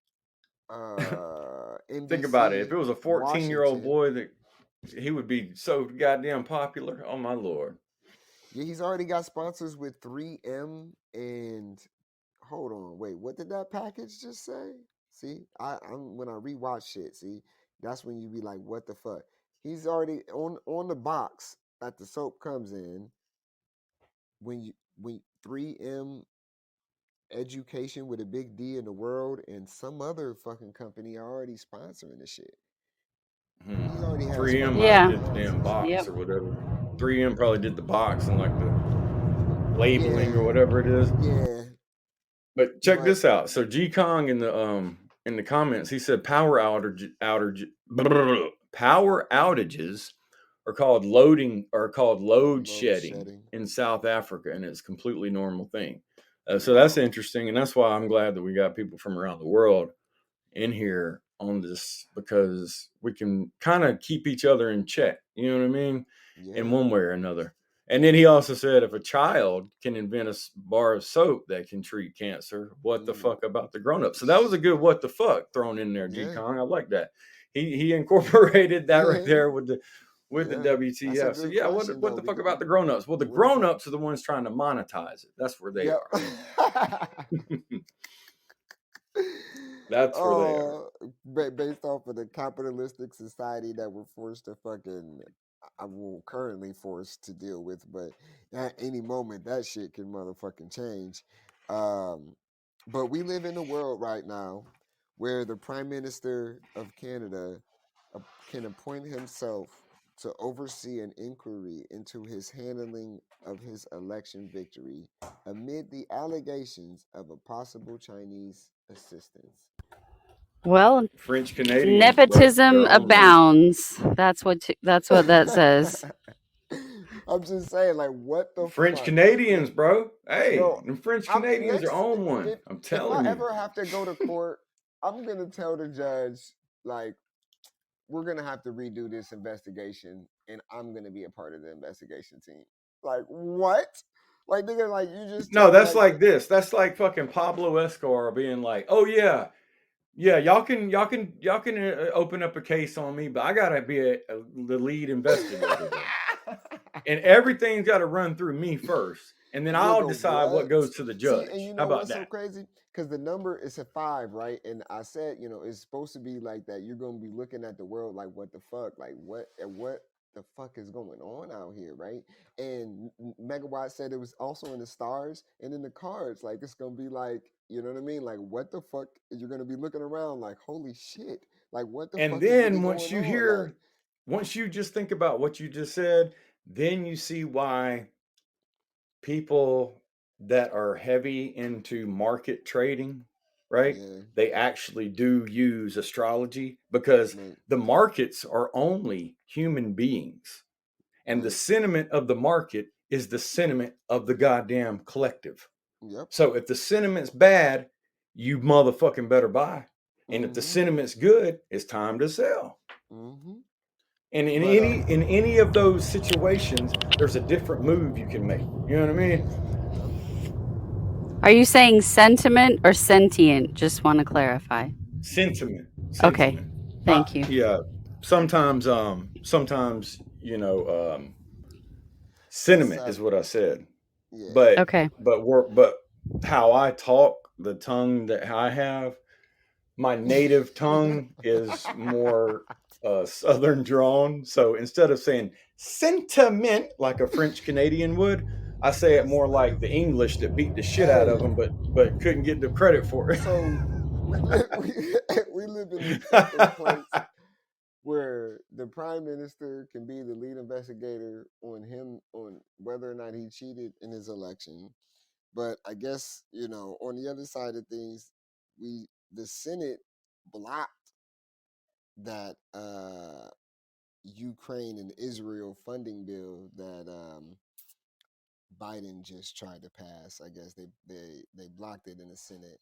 NBC. Think about it. If it was a 14-year-old Washington. boy, that he would be so goddamn popular. Oh my lord. Yeah, he's already got sponsors with 3M and. Hold on, wait. What did that package just say? See, I'm when I rewatch shit. See, that's when you be like, what the fuck? He's already on the box that the soap comes in. When 3M Education with a big D in the world and some other fucking company are already sponsoring the shit. He's already had 3M sponsors. might Yeah. have did the damn box Yep. or whatever. 3M probably did the box and like the labeling or Yeah, whatever it is. yeah. But check But this out. So G Kong in the comments, he said power outages are called load load shedding shedding. in South Africa, and it's a completely normal thing. So that's interesting, and that's why I'm glad that we got people from around the world in here on this, because we can kind of keep each other in check. You know what I mean? In Yeah. one way or another. And then he also said, if a child can invent a bar of soap that can treat cancer, what the fuck about the grown-up? So that was a good what the fuck thrown in there, Yeah. G Kong. I like that. He incorporated that right there with the Yeah, WTF. that's a So good yeah, question, what though, the fuck because about the grown-ups? Well, the what the fuck? grown-ups are the ones trying to monetize it. That's where they are. That's where they are. Based off of the capitalistic society that we're forced to fucking, will currently forced to deal with, but at any moment that shit can motherfucking change. But we live in a world right now where the Prime Minister of Canada can appoint himself to oversee an inquiry into his handling of his election victory amid the allegations of a possible Chinese assistance. Well, French Canadians, bro, nepotism they're on one. abounds. That's what that says. I'm just saying, like, what the French fuck? Canadians, bro. Hey, Bro, the French Canadians are on one. I'm If telling I you. ever have to go to court, I'm gonna tell the judge, like, we're gonna have to redo this investigation, and I'm gonna be a part of the investigation team. Like, what? Like nigga, like you just No, told me that's like this. That's like fucking Pablo Escobar being like, "Oh yeah, yeah, y'all can open up a case on me, but I gotta be the lead investigator though, and everything's got to run through me first, and then I'll nigga, decide what what? goes to the See, and judge. you How know about what's so that?" crazy? Because the number is a 5, right? And I said, it's supposed to be like that. You're gonna be looking at the world like, what the fuck? Like, what the fuck is going on out here, right? And Megawatt said it was also in the stars and in the cards. Like, it's gonna be like, you know what I mean? Like, what the fuck? You're gonna be looking around like, holy shit! Like, what the And fuck is really then once going you on? Like, once you just think about what you just said, then you see why people that are heavy into market trading, right? yeah, They actually do use astrology because right, the markets are only human beings. And the right, sentiment of the market is the sentiment of the goddamn collective. yep, So if the sentiment's bad, you motherfucking better buy. And if the mm-hmm, sentiment's good, it's time to sell. mm-hmm. And in But any of those situations, there's a different move you can make. You know what I mean? yep. Are you saying sentiment or sentient? Just want to clarify. Sentiment. Okay. Sentiment. Thank you. Yeah. Sometimes sentiment is Seven. what I said. Yeah. But Okay. but how I talk, the tongue that I have, my native tongue is more southern drawn. So instead of saying sentiment like a French Canadian would, I say it That's more like the hilarious. English that beat the shit out of Hey, them, but couldn't get the credit for it. so we live in this fucking place where the prime minister can be the lead investigator on whether or not he cheated in his election. But I guess, on the other side of things, the Senate blocked that Ukraine and Israel funding bill that Biden just tried to pass. I guess they blocked it in the Senate.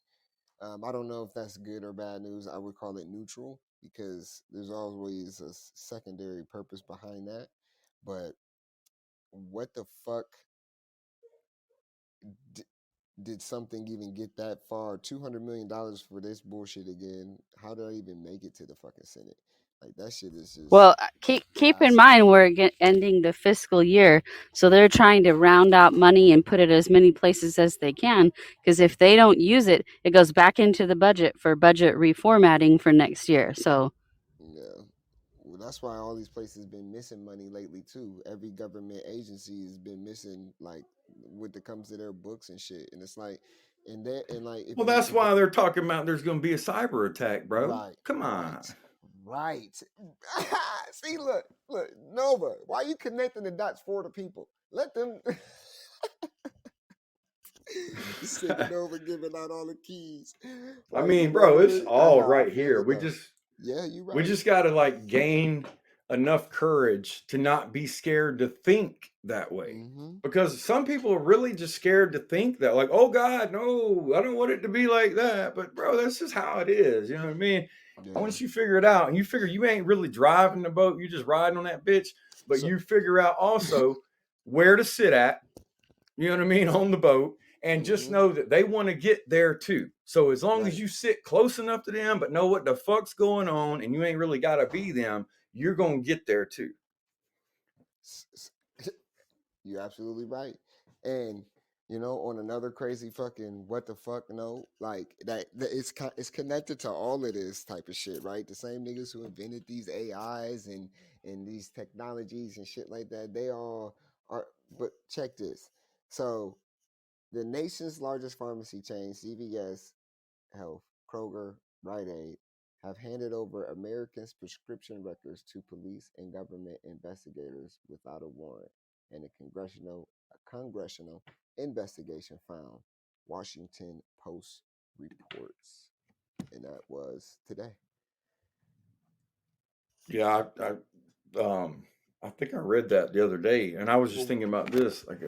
I don't know if that's good or bad news. I would call it neutral because there's always a secondary purpose behind that. But what the fuck did something even get that far? $200 million for this bullshit again. How did I even make it to the fucking Senate? Like that shit is just Well, keep in blasphemy. mind we're ending the fiscal year, so they're trying to round out money and put it as many places as they can. Because if they don't use it, it goes back into the budget for budget reformatting for next year. So Yeah. Well, that's why all these places been missing money lately too. Every government agency has been missing like when it comes to their books and shit. And it's like, and like Well, that's if why they're talking about there's going to be a cyber attack, bro. right, Come on. right. See, look, Nova. Why are you connecting the dots for the people? Let them. Sitting over giving out all the keys. I Like, mean, you know bro, what I it's mean? That's all how I right feel here. it though. Yeah, you We right. just got to like gain enough courage to not be scared to think that way. Mm-hmm. Because some people are really just scared to think that, like, oh God, no, I don't want it to be like that. But bro, that's just how it is. You know what I mean? Yeah. Once you figure it out and you figure you ain't really driving the boat, you just riding on that bitch, but So, you figure out also where to sit at, you know what I mean, on the boat. And just mm-hmm. know that they want to get there too. So as long Right. as you sit close enough to them, but know what the fuck's going on, and you ain't really got to be them, you're gonna get there too. You're absolutely right. And on another crazy fucking what the fuck no, like that it's connected to all of this type of shit, right? The same niggas who invented these AIs and these technologies and shit like that, they all are. But check this. So the nation's largest pharmacy chain, CVS Health, Kroger, Rite Aid, have handed over Americans' prescription records to police and government investigators without a warrant, and a congressional investigation found. Washington Post reports, and that was today. Yeah, I think I read that the other day, and I was just Well, thinking about this. Like,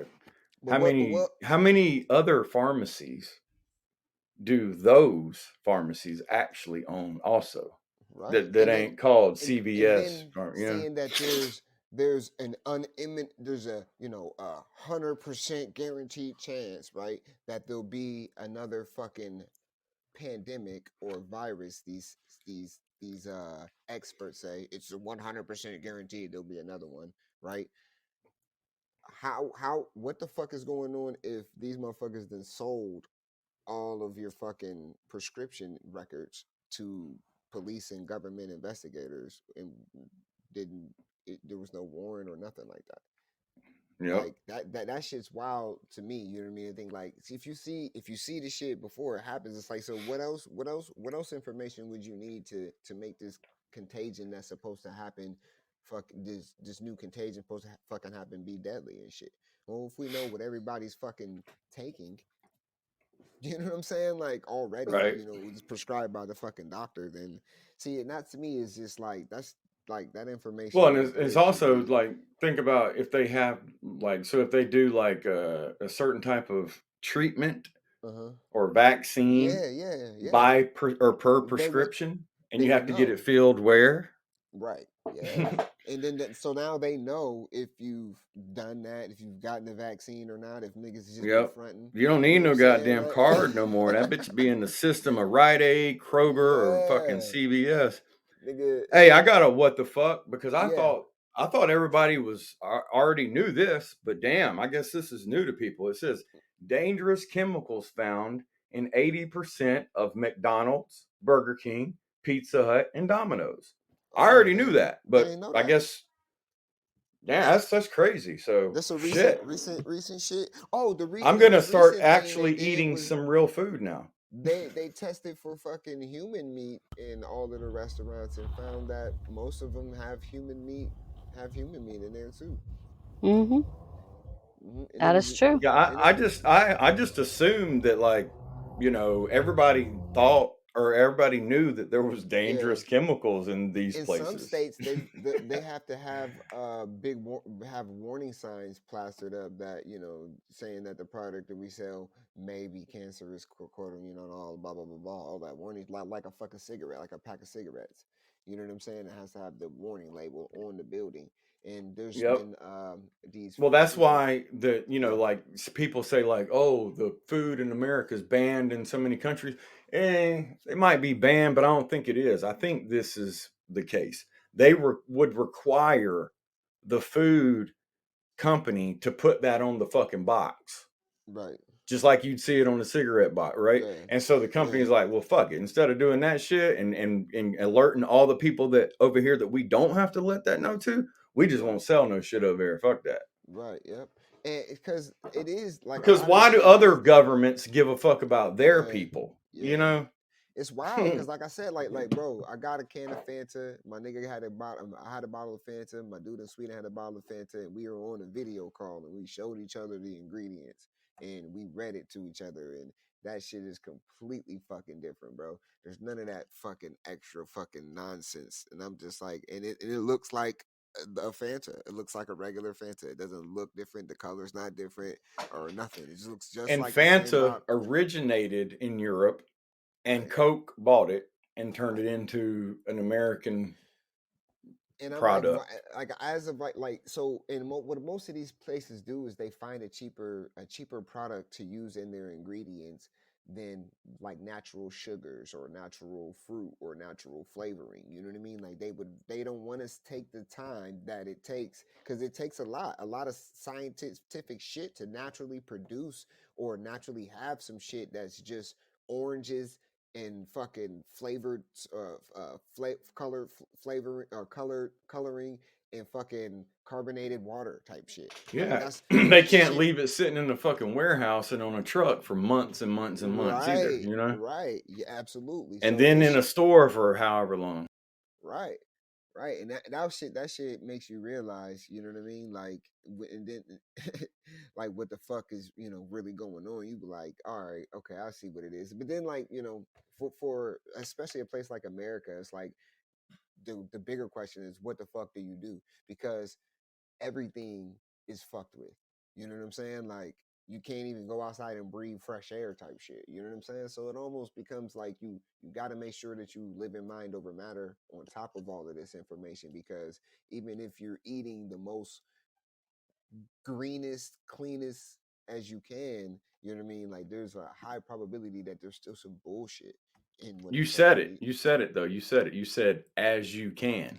but what? how many other pharmacies do those pharmacies actually own also? Right, That ain't called and CVS, then or seeing that there's there's a 100% guaranteed chance, right, that there'll be another fucking pandemic or virus. These experts say it's a 100% guaranteed there'll be another one, right? How what the fuck is going on if these motherfuckers then sold all of your fucking prescription records to police and government investigators and there was no warrant or nothing like that? Yep. Like that shit's wild to me. You know what I mean? I think like, see, if you see the shit before it happens, it's like, so what else information would you need to make this contagion that's supposed to happen, fuck, this new contagion supposed to fucking happen, be deadly and shit? Well, if we know what everybody's fucking taking, you know what I'm saying? Like already, Right. it's prescribed by the fucking doctor, then see, and that to me is just like, that's like, that information Well, and it's makes also me, like, think about if they have like, so if they do like a certain type of treatment uh-huh. or vaccine Yeah. by per They would prescription, and they you would have to get know. it filled where? Right. Yeah. And then so now they know if you've done that, if you've gotten the vaccine or not, if niggas has just been Yep. fronting. You don't You need know what no I'm saying? goddamn Like, card no more. That bitch be in the system of Rite Aid, Kroger, or fucking yeah. CVS. Nigga, Hey, I got a what the fuck, because I yeah. thought everybody was already knew this, but damn, I guess this is new to people. It says dangerous chemicals found in 80% of McDonald's, Burger King, Pizza Hut, and Domino's. I Oh, already knew that, they but didn't know I that. guess yeah, that's crazy. So That's a shit. recent shit. Oh, I'm the gonna most start recent thing they actually did eating was some real food now. they tested for fucking human meat in all of the restaurants and found that most of them have human meat in there too. Mm-hmm. And it That was is true. Yeah, and it, I just assumed that, like, everybody thought or everybody knew that there was yeah. dangerous chemicals in these In some places. states, they have to have have warning signs plastered up that, saying that the product that we sell may be cancerous, and all blah blah blah blah, all that warning, like a fucking cigarette, like a pack of cigarettes. You know what I'm saying? It has to have the warning label on the building. And there's Yep. been these Well, that's these why yeah like people say like, oh, the food in America is banned in so many countries. It might be banned, but I don't think it is. I think this is the case. They would require the food company to put that on the fucking box, right just like you'd see it on the cigarette box, right? yeah And so the yeah company's like, well, fuck it. Instead of doing that shit and alerting all the people that over here that we don't have to let that know to, we just right won't sell no shit over here. Fuck that. right yep. And because it is like a Because lot of the why do shit other is governments give a fuck about their yeah people? yeah. It's wild Hmm. because, like I said, like bro, I got a can of Fanta. My nigga had a bottle. I had a bottle of Fanta. My dude in Sweden had a bottle of Fanta, and we were on a video call and we showed each other the ingredients and we read it to each other, and that shit is completely fucking different, bro. There's none of that fucking extra fucking nonsense, and I'm just like, and it looks like a Fanta. It looks like a regular Fanta. It doesn't look different. The color's not different or nothing. It just looks just And like the same Fanta bottle. originated in Europe, and Right. Coke bought it and turned it into an American And I'm like, product. like as of like, so in what most of these places do is they find a cheaper product to use in their ingredients than like natural sugars or natural fruit or natural flavoring. You know what I mean? Like they don't want to take the time that it takes, because it takes a lot of scientific shit to naturally produce or naturally have some shit that's just oranges and fucking flavored coloring and fucking carbonated water type shit. Like Yeah, that's they can't shit. leave it sitting in a fucking warehouse and on a truck for months and months and months either, Right, yeah, absolutely. And So then it's in a store for however long. right, and that shit makes you realize, you know what I mean? Like, and then like what the fuck is really going on? You be like, all right, okay, I see what it is. But then, like, for especially a place like America, it's like the bigger question is, what the fuck do you do? Because everything is fucked with. You know what I'm saying? Like you can't even go outside and breathe fresh air type shit. You know what I'm saying? So it almost becomes like you got to make sure that you live in mind over matter on top of all of this information, because even if you're eating the most greenest, cleanest as you can, you know what I mean? Like there's a high probability that there's still some bullshit in what You the fuck said you it. eat. You said it though. You said it. You said as you can.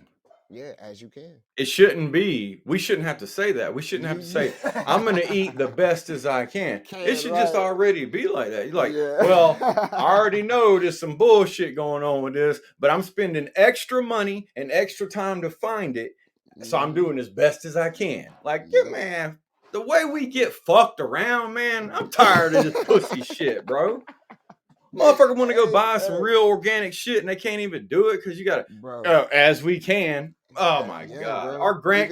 Yeah, as you can. It shouldn't be. We shouldn't have to say that. We shouldn't have to say, "I'm going to eat the best as I can." It should just right. already be like that. You're like, Yeah. well, I already know there's some bullshit going on with this, but I'm spending extra money and extra time to find it, so I'm Mhm. doing as best as I can. Like, yeah, Yep. man, the way we get fucked around, man, I'm tired of this pussy shit, bro. Motherfucker want to go buy some real organic shit and they can't even do it because you got to, bro. as we can. Oh my Yeah, God. bro. Our great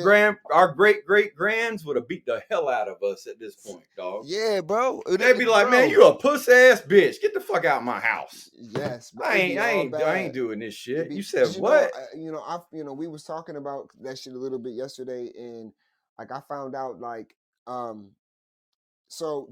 grands would have beat the hell out of us at this point, dog. Yeah, bro. They'd be like, man, you a puss ass bitch. Get the fuck out of my house. Yes, bro. I It'd be all ain't bad. doing this It'd shit. be- You said 'cause, what? we was talking about that shit a little bit yesterday, and like I found out like so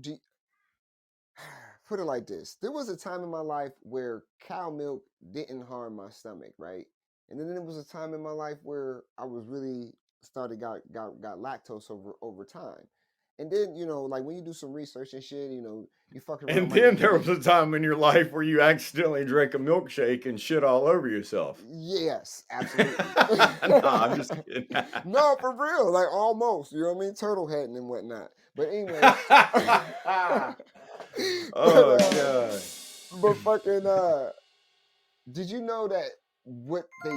put it like this. There was a time in my life where cow milk didn't harm my stomach, right? And then there was a time in my life where I was really got lactose over time. And then, like when you do some research and shit, you fucking around. And then there was a time in your life where you accidentally drank a milkshake and shit all over yourself. Yes, absolutely. No, I'm just kidding. No, for real. Like almost. You know what I mean? Turtle heading and whatnot. But anyway. Oh God. But fucking did you know that what they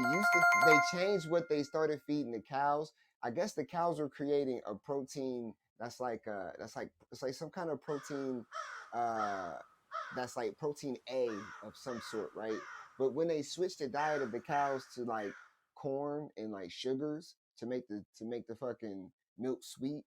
changed what they started feeding the cows? I guess the cows were creating a protein it's like some kind of protein that's like protein A of some sort, right? But when they switched the diet of the cows to like corn and like sugars to make the fucking milk sweet,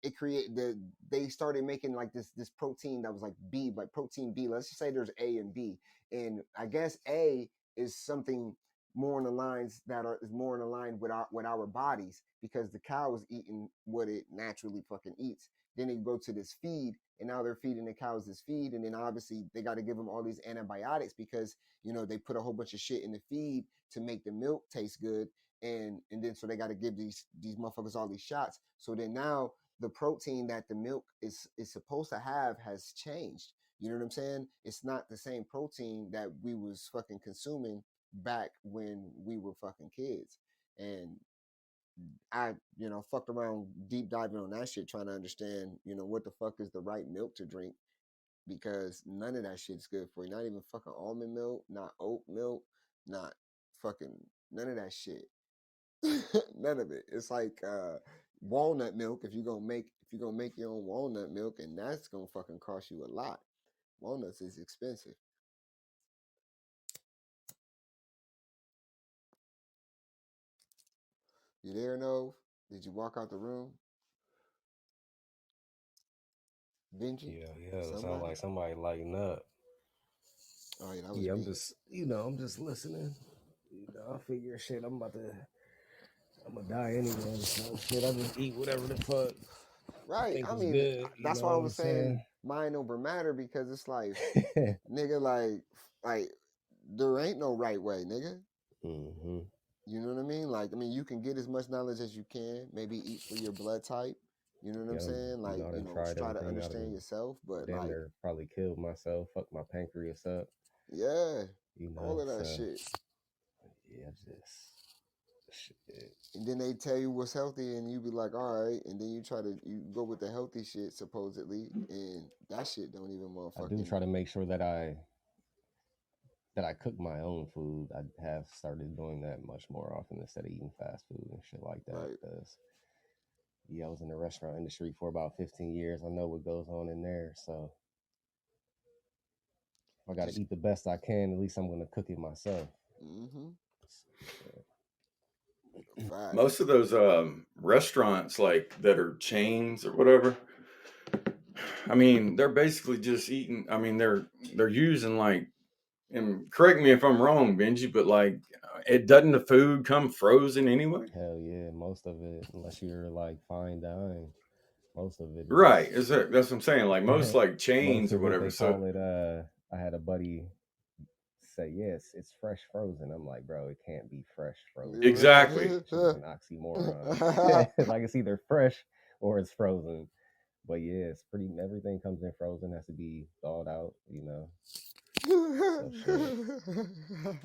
it created they started making like this protein that was like B, like protein B. Let's just say there's A and B, and I guess A is something more in the lines is more in line with our bodies, because the cow is eating what it naturally fucking eats. Then they go to this feed, and now they're feeding the cows this feed, and then obviously they got to give them all these antibiotics because they put a whole bunch of shit in the feed to make the milk taste good, and then so they got to give these motherfuckers all these shots. So then now the protein that the milk is supposed to have has changed. You know what I'm saying? It's not the same protein that we was fucking consuming back when we were fucking kids. And I, fucked around deep diving on that shit, trying to understand, what the fuck is the right milk to drink, because none of that shit's good for you. Not even fucking almond milk, not oat milk, not fucking none of that shit. None of it. It's like walnut milk if you're gonna make your own walnut milk, and that's gonna fucking cost you a lot. Walnuts is expensive. You there, Nove? Did you walk out the room? Benji? Yeah. It sounds like somebody lighting up. Oh yeah, that was Yeah, me. I'm just listening. I figure shit, I'm gonna die anyway. So shit, I just eat whatever the fuck. Right. I mean, good, that's why I was saying mind over matter, because it's like, nigga, like there ain't no right way, nigga. Mm-hmm. You know what I mean? Like, I mean, you can get as much knowledge as you can. Maybe eat for your blood type. You know what I'm saying? Like, try to understand yourself. But like, probably killed myself. Fuck my pancreas up. Yeah, all of that shit. Yeah, just shit. And then they tell you what's healthy, and you be like, all right. And then you go with the healthy shit supposedly, and that shit don't even motherfucking. I do try to make sure that I cook my own food. I have started doing that much more often instead of eating fast food and shit like that. Right. Because I was in the restaurant industry for about 15 years. I know what goes on in there. So if I got to eat the best I can, at least I'm going to cook it myself. Mm-hmm. Most of those restaurants like that are chains or whatever, I mean, they're basically just eating. I mean, they're using like, and correct me if I'm wrong, Benji, but like, doesn't the food come frozen anyway? Hell yeah, most of it, unless you're like fine dining. close of it Right. is That's what I'm saying. Like most like most chains or of what whatever. they So call it. I had a buddy say, yes, it's fresh frozen. I'm like, bro, it can't be fresh frozen. exactly. It's just an oxymoron. Like it's either fresh or it's frozen. But yeah, it's pretty. Everything comes in frozen. Has to be thawed out. You know. So shit.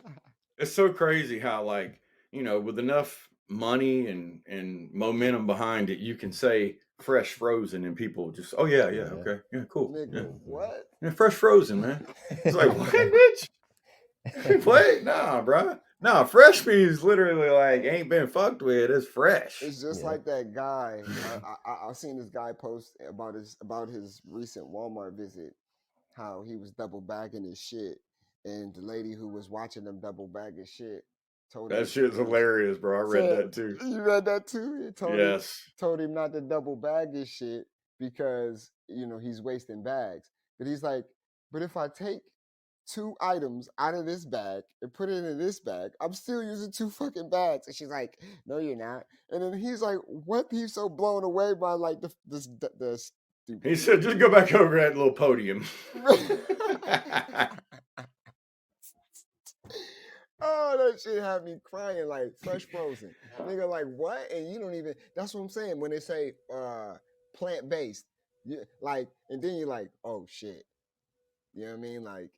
It's so crazy how like, with enough money and momentum behind it, you can say fresh frozen and people just, oh yeah, Yeah. okay, yeah, cool. Yeah. Nigga, what? Yeah, fresh frozen, man. It's like, what, bitch? Wait, nah, bro. Nah, fresh means literally like ain't been fucked with. It's fresh. It's just Yeah. like that guy. I've seen this guy post about his recent Walmart visit, how he was double bagging his shit, and the lady who was watching him double bag his shit told him That shit's hilarious, bro. I read said- that too. You read that too? It Yes. told him not to double bag his shit because he's wasting bags. But he's like, but if I take 2 items out of this bag and put it in this bag, I'm still using 2 fucking bags. And she's like, no, you're not. And then he's like, what? He's so blown away by like the stupid. He said, just go back over that little podium. Oh, that shit had me crying like fresh frozen. Nigga, like what? And you don't even, that's what I'm saying. When they say plant-based, and then you're like, oh shit. You know what I mean? Like,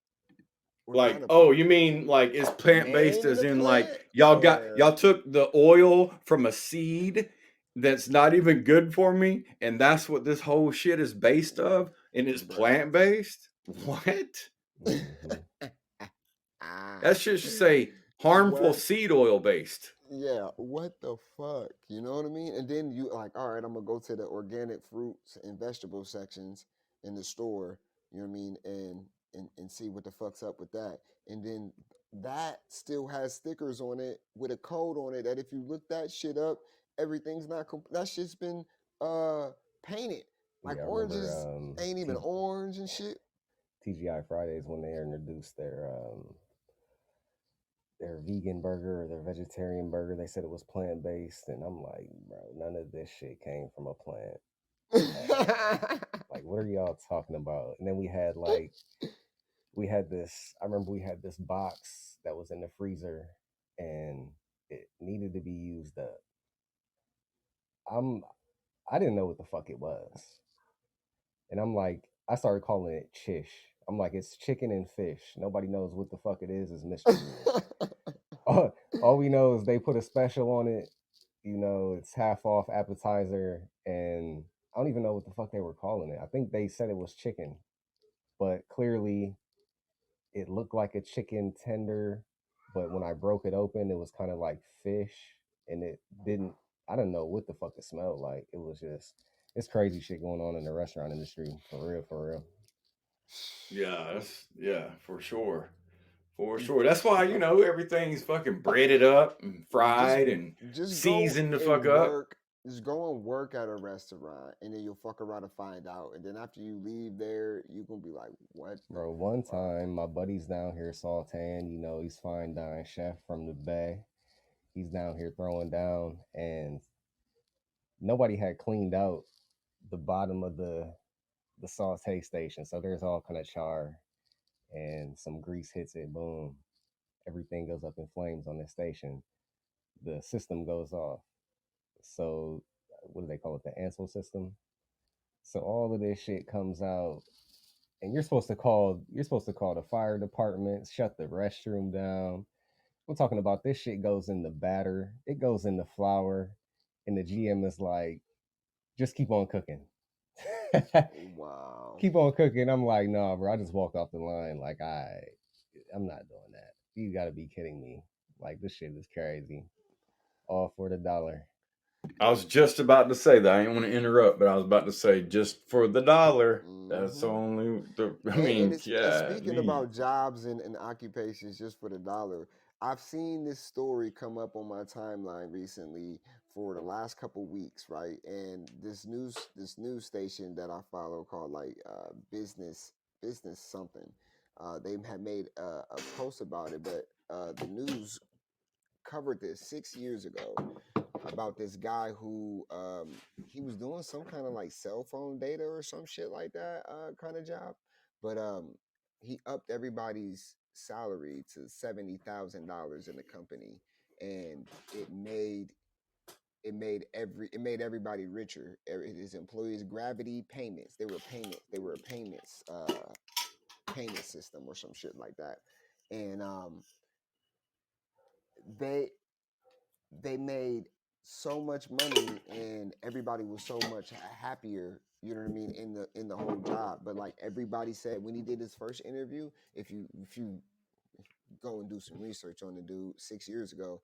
Like, oh, you mean like it's plant-based Man as in in the like plant, y'all took the oil from a seed that's not even good for me, and that's what this whole shit is based of, and it's Bruh. plant-based? What? Mhm. That shit should say harmful What? seed oil based. Yeah, what the fuck? You know what I mean? And then you like, all right, I'm gonna go to the organic fruits and vegetable sections in the store, you know what I mean, and see what the fuck's up with that. And then that still has stickers on it with a code on it that if you look that shit up, everything's not that shit's been painted. Like Yeah, I oranges remember, ain't even orange and shit. TGI Fridays when they introduced their vegan burger or their vegetarian burger, they said it was plant based, and I'm like, bro, none of this shit came from a plant. Like, what are y'all talking about? And then we had this. I remember we had this box that was in the freezer, and it needed to be used up. I didn't know what the fuck it was, and I'm like, I started calling it Chish. I'm like, it's chicken and fish. Nobody knows what the fuck it is. It's mystery. All we know is they put a special on it. It's half off appetizer, and I don't even know what the fuck they were calling it. I think they said it was chicken, but clearly it looked like a chicken tender. But when I broke it open, it was kind of like fish, and it didn't. I don't know what the fuck it smelled like. It was just, it's crazy shit going on in the restaurant industry, for real, for real. Yeah, for sure. For sure. That's why, everything's fucking breaded up and fried and Just seasoned the go fuck and up. work. Just go and work at a restaurant, and then you'll fuck around and find out. And then after you leave there, you're gonna be like, "What?" Bro, one time my buddy's down here sauteing. He's fine dine chef from the Bay. He's down here throwing down, and nobody had cleaned out the bottom of the saute station, so there's all kind of char, and some grease hits it. Boom, everything goes up in flames on this station. The system goes off. So what do they call it? The Ansel system. So all of this shit comes out, and you're supposed to call the fire department, shut the restroom down. I'm talking about this shit goes in the batter, it goes in the flour, and the GM is like, just keep on cooking. Wow. Keep on cooking. I'm like, nah, bro. I just walked off the line. Like, I'm not doing that. You gotta be kidding me. Like, this shit is crazy. All for the dollar. I was just about to say that. I didn't want to interrupt, but I was about to say just for the dollar. That's only Speaking about jobs and occupations just for the dollar, I've seen this story come up on my timeline recently for the last couple weeks, right? And this news station that I follow called like business something. They had made a post about it, but the news covered this 6 years ago. about this guy who he was doing some kind of like cell phone data or some shit like that kind of job, but he upped everybody's salary to $70,000 in the company, and it made everybody richer. His employees, Gravity Payments, they were a payments payment system or some shit like that, and they made so much money and everybody was so much happier, you know what I mean, in the whole job. But like everybody said when he did his first interview, if you go and do some research on the dude 6 years ago,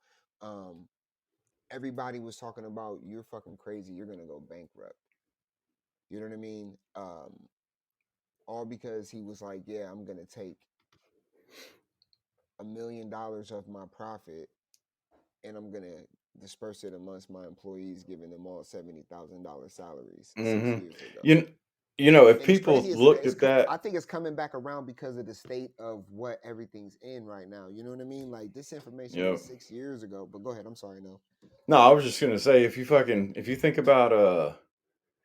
everybody was talking about, you're fucking crazy, you're gonna go bankrupt, you know what I mean, all because he was like, yeah, I'm gonna take $1 million of my profit and I'm gonna disperse it amongst my employees, giving them all $70,000 salaries 6 hmm years ago. You know, if And it's people crazy. looked at that, I think it's coming back around because of the state of what everything's in right now. You know what I mean? Like this information yep. was 6 years ago. But go ahead. I'm sorry. No. No, I was just gonna say, if you think about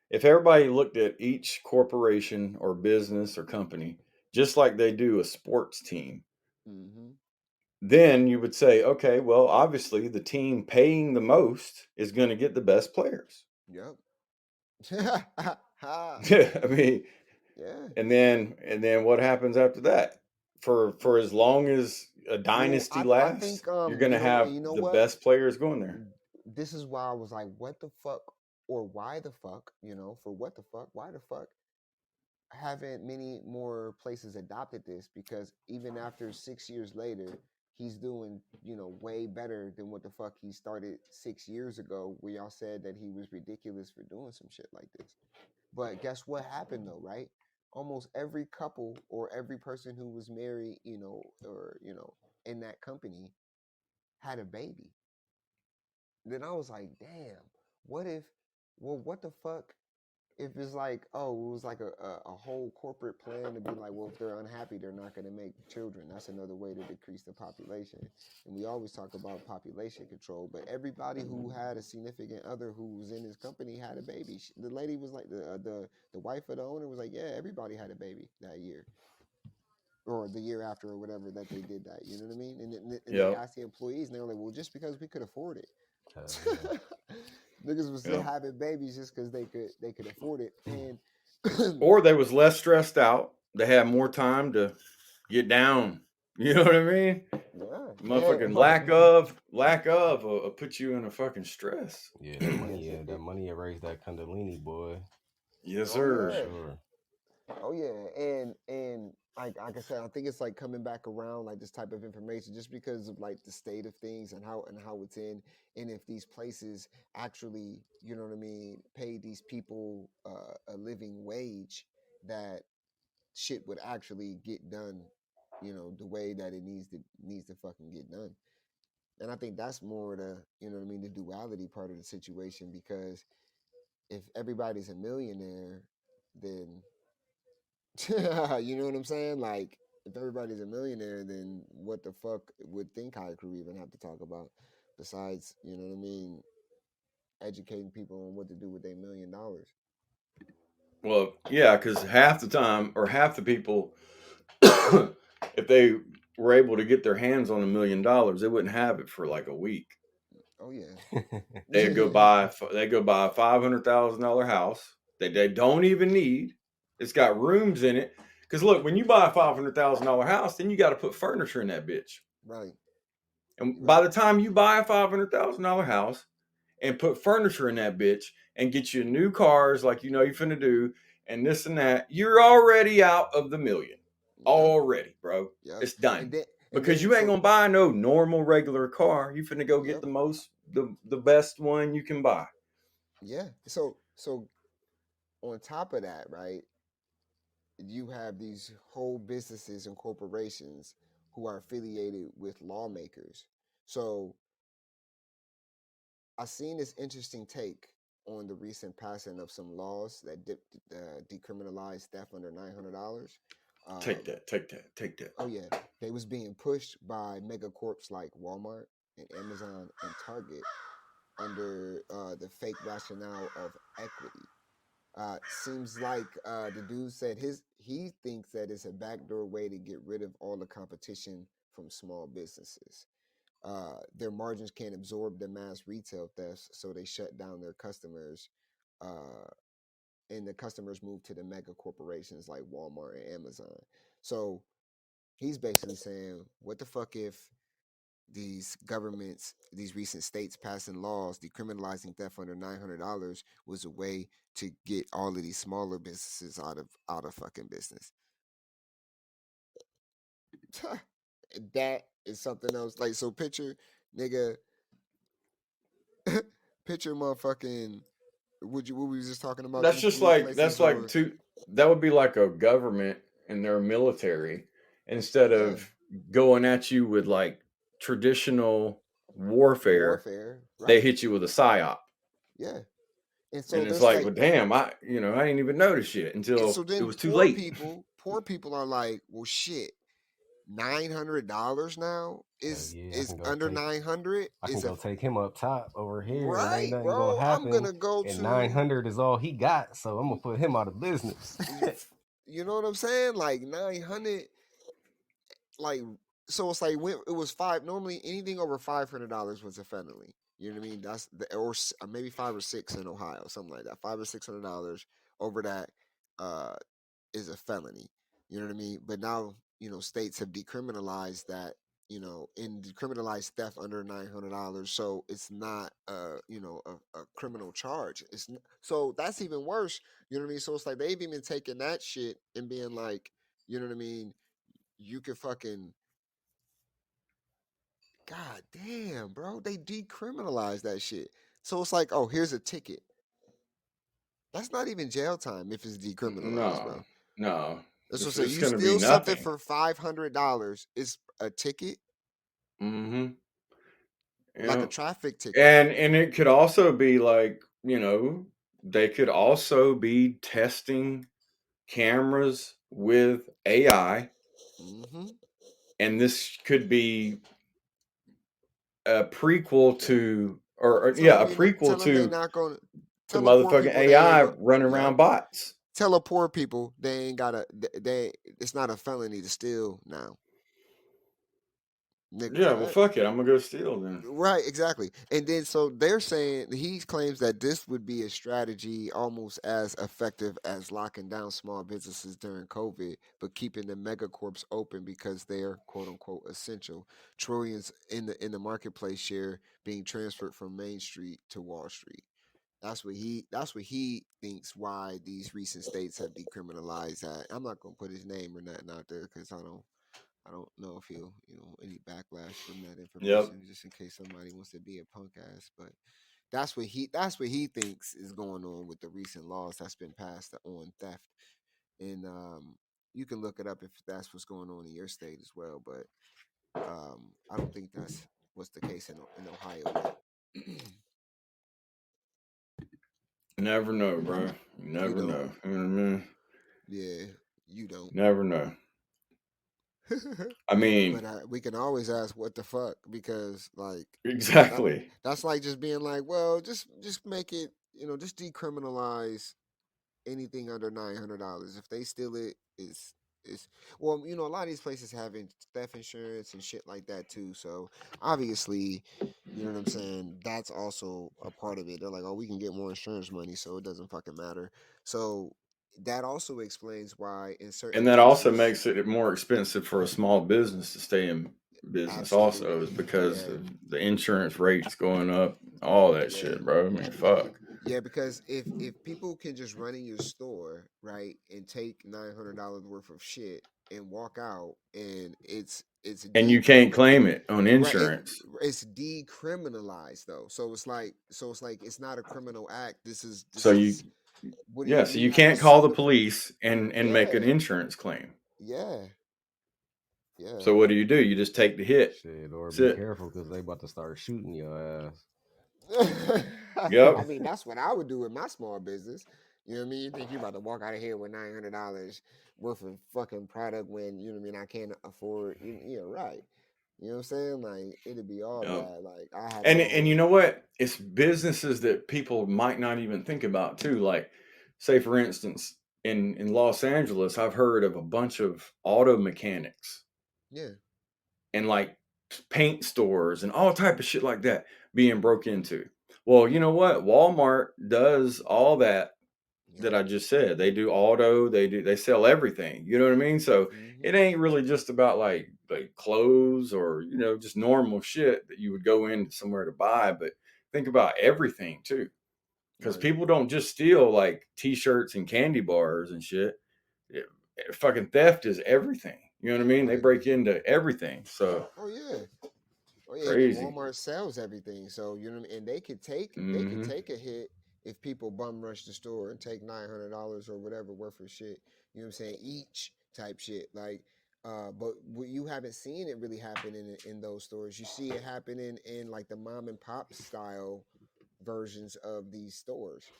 if everybody looked at each corporation or business or company just like they do a sports team, Mm-hmm. then you would say, okay, well, obviously the team paying the most is going to get the best players. Yep. I mean, Yeah. and then what happens after that? For as long as a Well, dynasty I lasts, think you're going to have you know the what? best players going there. This is why I was like, what the fuck, or why the fuck, for what the fuck, why the fuck haven't many more places adopted this? Because even after 6 years later, he's doing, way better than what the fuck he started 6 years ago, where y'all said that he was ridiculous for doing some shit like this. But guess what happened though, right? Almost every couple or every person who was married, or in that company had a baby. Then I was like, damn, what the fuck if it's like, oh, it was like a whole corporate plan to be like, well, if they're unhappy, they're not going to make children. That's another way to decrease the population. And we always talk about population control, but everybody who had a significant other who was in his company had a baby. The lady was like, the wife of the owner was like, yeah, everybody had a baby that year. Or the year after, or whatever, that they did that. You know what I mean? And they Yep. asked the employees, and they were like, well, just because we could afford it. Yeah. Niggas was still Yep. having babies just because they could afford it. And Or they was less stressed out. They had more time to get down. You know what I mean? yeah, Motherfucking lack of put you in a fucking stress. Yeah, that money erased that Kundalini, boy. Yes, Oh sir. yeah, Sure. oh yeah, and like I said, I think it's like coming back around, like this type of information, just because of like the state of things and how it's in, and if these places actually, you know what I mean, pay these people a living wage, that shit would actually get done, the way that it needs to fucking get done. And I think that's more the, you know what I mean, the duality part of the situation, because if everybody's a millionaire, then you know what I'm saying? Like, if everybody's a millionaire, then what the fuck would Think High Crew even have to talk about besides, you know what I mean, educating people on what to do with their $1 million? Well, yeah, because half the time or half the people, if they were able to get their hands on $1 million, they wouldn't have it for like a week. Oh yeah. They'd go buy a $500,000 house that they don't even need. It's got rooms in it. Because look, when you buy a $500,000 house, then you got to put furniture in that bitch. Right. And by the time you buy a $500,000 house and put furniture in that bitch and get you new cars like you know you're finna do and this and that, you're already out of the million. Yep. Already, bro. Yep. It's done. And then Because you ain't gonna buy no normal regular car. You finna go get Yep. the best one you can buy. Yeah. So on top of that, right, you have these whole businesses and corporations who are affiliated with lawmakers. So I seen this interesting take on the recent passing of some laws that decriminalize theft under $900. Take that. Oh yeah, they was being pushed by megacorps like Walmart and Amazon and Target, under the fake rationale of equity. Seems like the dude said he thinks that it's a backdoor way to get rid of all the competition from small businesses. Their margins can't absorb the mass retail thefts, so they shut down their customers, and the customers move to the mega corporations like Walmart and Amazon. So he's basically saying, what the fuck if these governments, these recent states passing laws decriminalizing theft under $900 was a way to get all of these smaller businesses out of fucking business. That is something else. Like, so picture, nigga, picture motherfucking. What we was just talking about? That's These just food like places or that would be like a government and their military instead yeah, of going at you with like traditional warfare, warfare, they right? hit you with a psyop. Yeah, and so And it's there's like, like, well, damn, I didn't even notice it and until so it then was too late. poor people are like, well, shit, $900 now Hell is yeah, I can go under take 900 I can is a go take him up top over here, and ain't right, nothing bro. gonna I'm happen. gonna go And to 900 is all he got, so I'm gonna put him out of business. you know what I'm saying? Like 900, like so it's like when it was five. Normally anything over $500 was a felony. You know what I mean? That's the or maybe 5 or 6 in Ohio, something like that. $500 or $600 over that is a felony. You know what I mean? But now, states have decriminalized that, and decriminalized theft under $900. So it's not, a criminal charge. So that's even worse. You know what I mean? So it's like they've even taken that shit and being like, you know what I mean? You could fucking, god damn, bro. They decriminalized that shit. So it's like, oh, here's a ticket. That's not even jail time if it's decriminalized, bro. No. That's what I'm saying. It's You going to be steal something nothing. for $500 is a ticket, Mm-hmm. like a Yeah. traffic ticket. And it could also be like, they could also be testing cameras with AI, Mm-hmm. and this could be a prequel to, or Tell yeah, a them prequel tell them they to not going to to tell the poor motherfucking people they ain't AI go. running Yep. around bots. Tell the poor people they ain't got to. They it's not a felony to steal now. Nigga, Yeah, well, what? fuck it, I'm gonna go steal then. Right, exactly. And then so they're saying he claims that this would be a strategy almost as effective as locking down small businesses during COVID, but keeping the megacorps open because they're quote unquote essential. Trillions in the marketplace share being transferred from Main Street to Wall Street. That's what he thinks why these recent states have decriminalized that. I'm not gonna put his name or nothing out there because I don't know if he'll, any backlash from that Yep. information, just in case somebody wants to be a punk ass. But that's what he thinks is going on with the recent laws that's been passed on theft. And you can look it up if that's what's going on in your state as well. But I don't think that's what's the case in Ohio yet. Never know, bro. You You never don't. know. You know what I mean? Yeah, you don't. Never know. I mean, But we can always ask what the fuck because like exactly. that's like just being like, well, just make it, just decriminalize anything under $900. If they steal it, is well, a lot of these places having theft insurance and shit like that too. So obviously, you know what I'm saying. That's also a part of it. They're like, oh, we can get more insurance money, so it doesn't fucking matter. So that also explains why in certain And that also cases, makes it more expensive for a small business to stay in business also, is absolutely, because yeah, of the insurance rates going up, all that yeah. shit, bro. I mean, fuck. Yeah, because if people can just run in your store, right, and take $900 worth of shit and walk out, and it's And you can't decriminal, claim it on right? insurance. It's decriminalized though, so it's like it's not a criminal act. This is So what do yeah, you so do? you You have to can't call the sue the police and make an yeah, insurance claim. yeah, yeah. So what do? You just take the hit. Shit, or That's be it. careful because they about to start shooting your ass. I Yep. mean, that's what I would do in my small business. You know what I mean? You think you about to walk out of here with $900 worth of fucking product when, you know what I mean, I can't afford, right. You know what I'm saying? Like it'd be all Yep. bad. Like I had And to you go. know what? It's businesses that people might not even think about too. Like, say for instance, in Los Angeles, I've heard of a bunch of auto mechanics Yeah. and like paint stores and all type of shit like that being broke into. Well, you know what? Walmart does all that Yep. I just said. They do auto, they sell everything. You know what I mean? So Mm-hmm. it ain't really just about like clothes or, you know, just normal shit that you would go in somewhere to buy, but think about everything too. Because Right. people don't just steal like t-shirts and candy bars and shit. Fucking theft is everything. You know what I mean? They Right. break into everything. So Oh yeah. Oh yeah, and crazy. Walmart sells everything, so you know, what I mean? And they could Hmm. take a hit if people bum rush the store and take $900 or whatever worth of shit. You know what I'm saying? Each type shit, like, but you haven't seen it really happen in those stores. You see it happening in like the mom and pop style versions of these stores.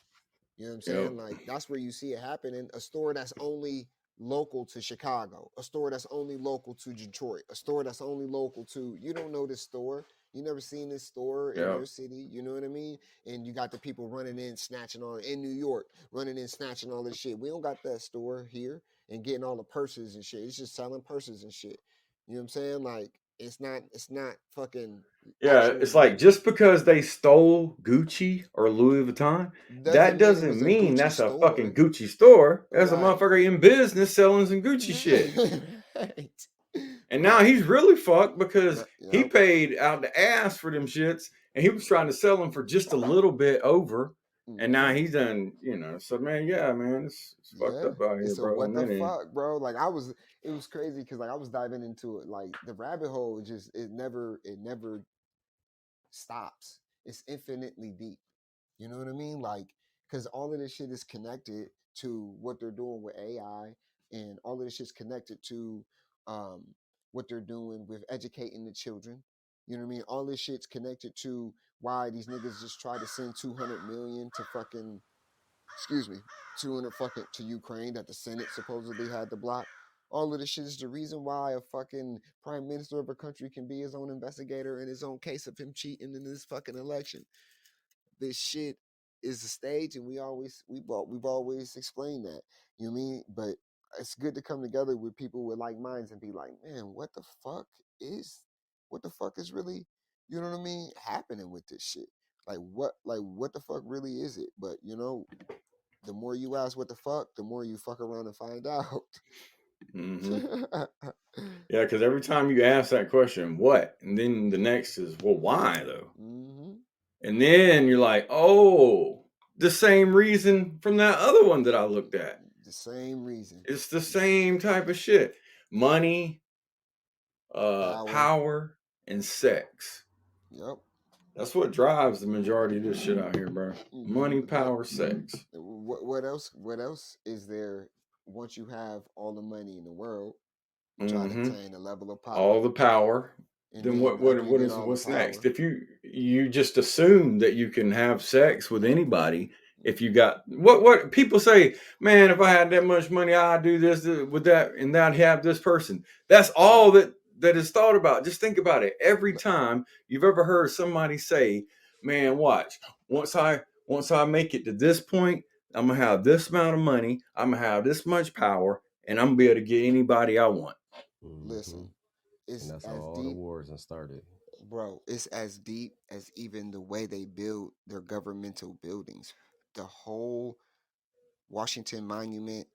You know what I'm Yep. saying? Like that's where you see it happen in a store that's only local to Chicago, a store that's only local to Detroit, a store that's only local to you don't know this store. You never seen this store in Yep. your city, you know what I mean? And you got the people running in, snatching all in New York, running in, snatching all this shit. We don't got that store here and getting all the purses and shit. It's just selling purses and shit. You know what I'm saying? Like it's not fucking Yeah, actual it's like loot. just because they stole Gucci or Louis Vuitton, that Doesn't mean it doesn't was a mean Gucci that's a fucking store. Gucci store. That's a Right. motherfucker in business selling some Gucci shit. Right. And now Right. he's really fucked because he Yep. paid out the ass for them shits and he was trying to sell them for just a little bit over. And now Hmm. he's done, you know. So man, yeah, man, it's fucked Yeah. up out And here, so bro. what On the that end. fuck, bro? Like it was crazy because like I was diving into it. Like the rabbit hole just it never stops. It's infinitely deep. You know what I mean? Like, because all of this shit is connected to what they're doing with AI, and all of this shit's connected to um, what they're doing with educating the children. You know what I mean? All this shit's connected to why these niggas just try to send 200 million to fucking, excuse me, 200 fucking to Ukraine that the Senate supposedly had to block. All of this shit is the reason why a fucking prime minister of a country can be his own investigator in his own case of him cheating in this fucking election. This shit is a stage, and we've always explained that. You know what I mean? But it's good to come together with people with like minds and be like, man, is what the fuck is really, you know what I mean, happening with this shit? Like what the fuck really is it? But you know, the more you ask what the fuck, the more you fuck around and find out. Hmm. Yeah, because every time you ask that question, what? And then the next is, well, why though? Hmm. And then you're like, oh, the same reason from that other one that I looked at. The same reason. It's the same type of shit. Money, Power. power, and sex. Yep. That's what drives the majority of this shit out here, bro. Money, Yep. power, sex. What else? What else is there? Once you have all the money in the world, you try to Hmm. attain a level of All power, the power. and Then then after you get all the what's next? power, If you just assume that you can have sex with anybody, if you got what people say, man, if I had that much money, I'd do this with that, and I'd have this person. That's right? all that is thought about. Just think about it. Every time you've ever heard somebody say, man, watch, once I make it to this point, I'm gonna have this amount of money, I'm gonna have this much power, and I'm gonna be able to get anybody I want. Hmm. Listen, And it's that's how as all the deep, wars and started. bro. It's as deep as even the way they build their governmental buildings. The whole Washington Monument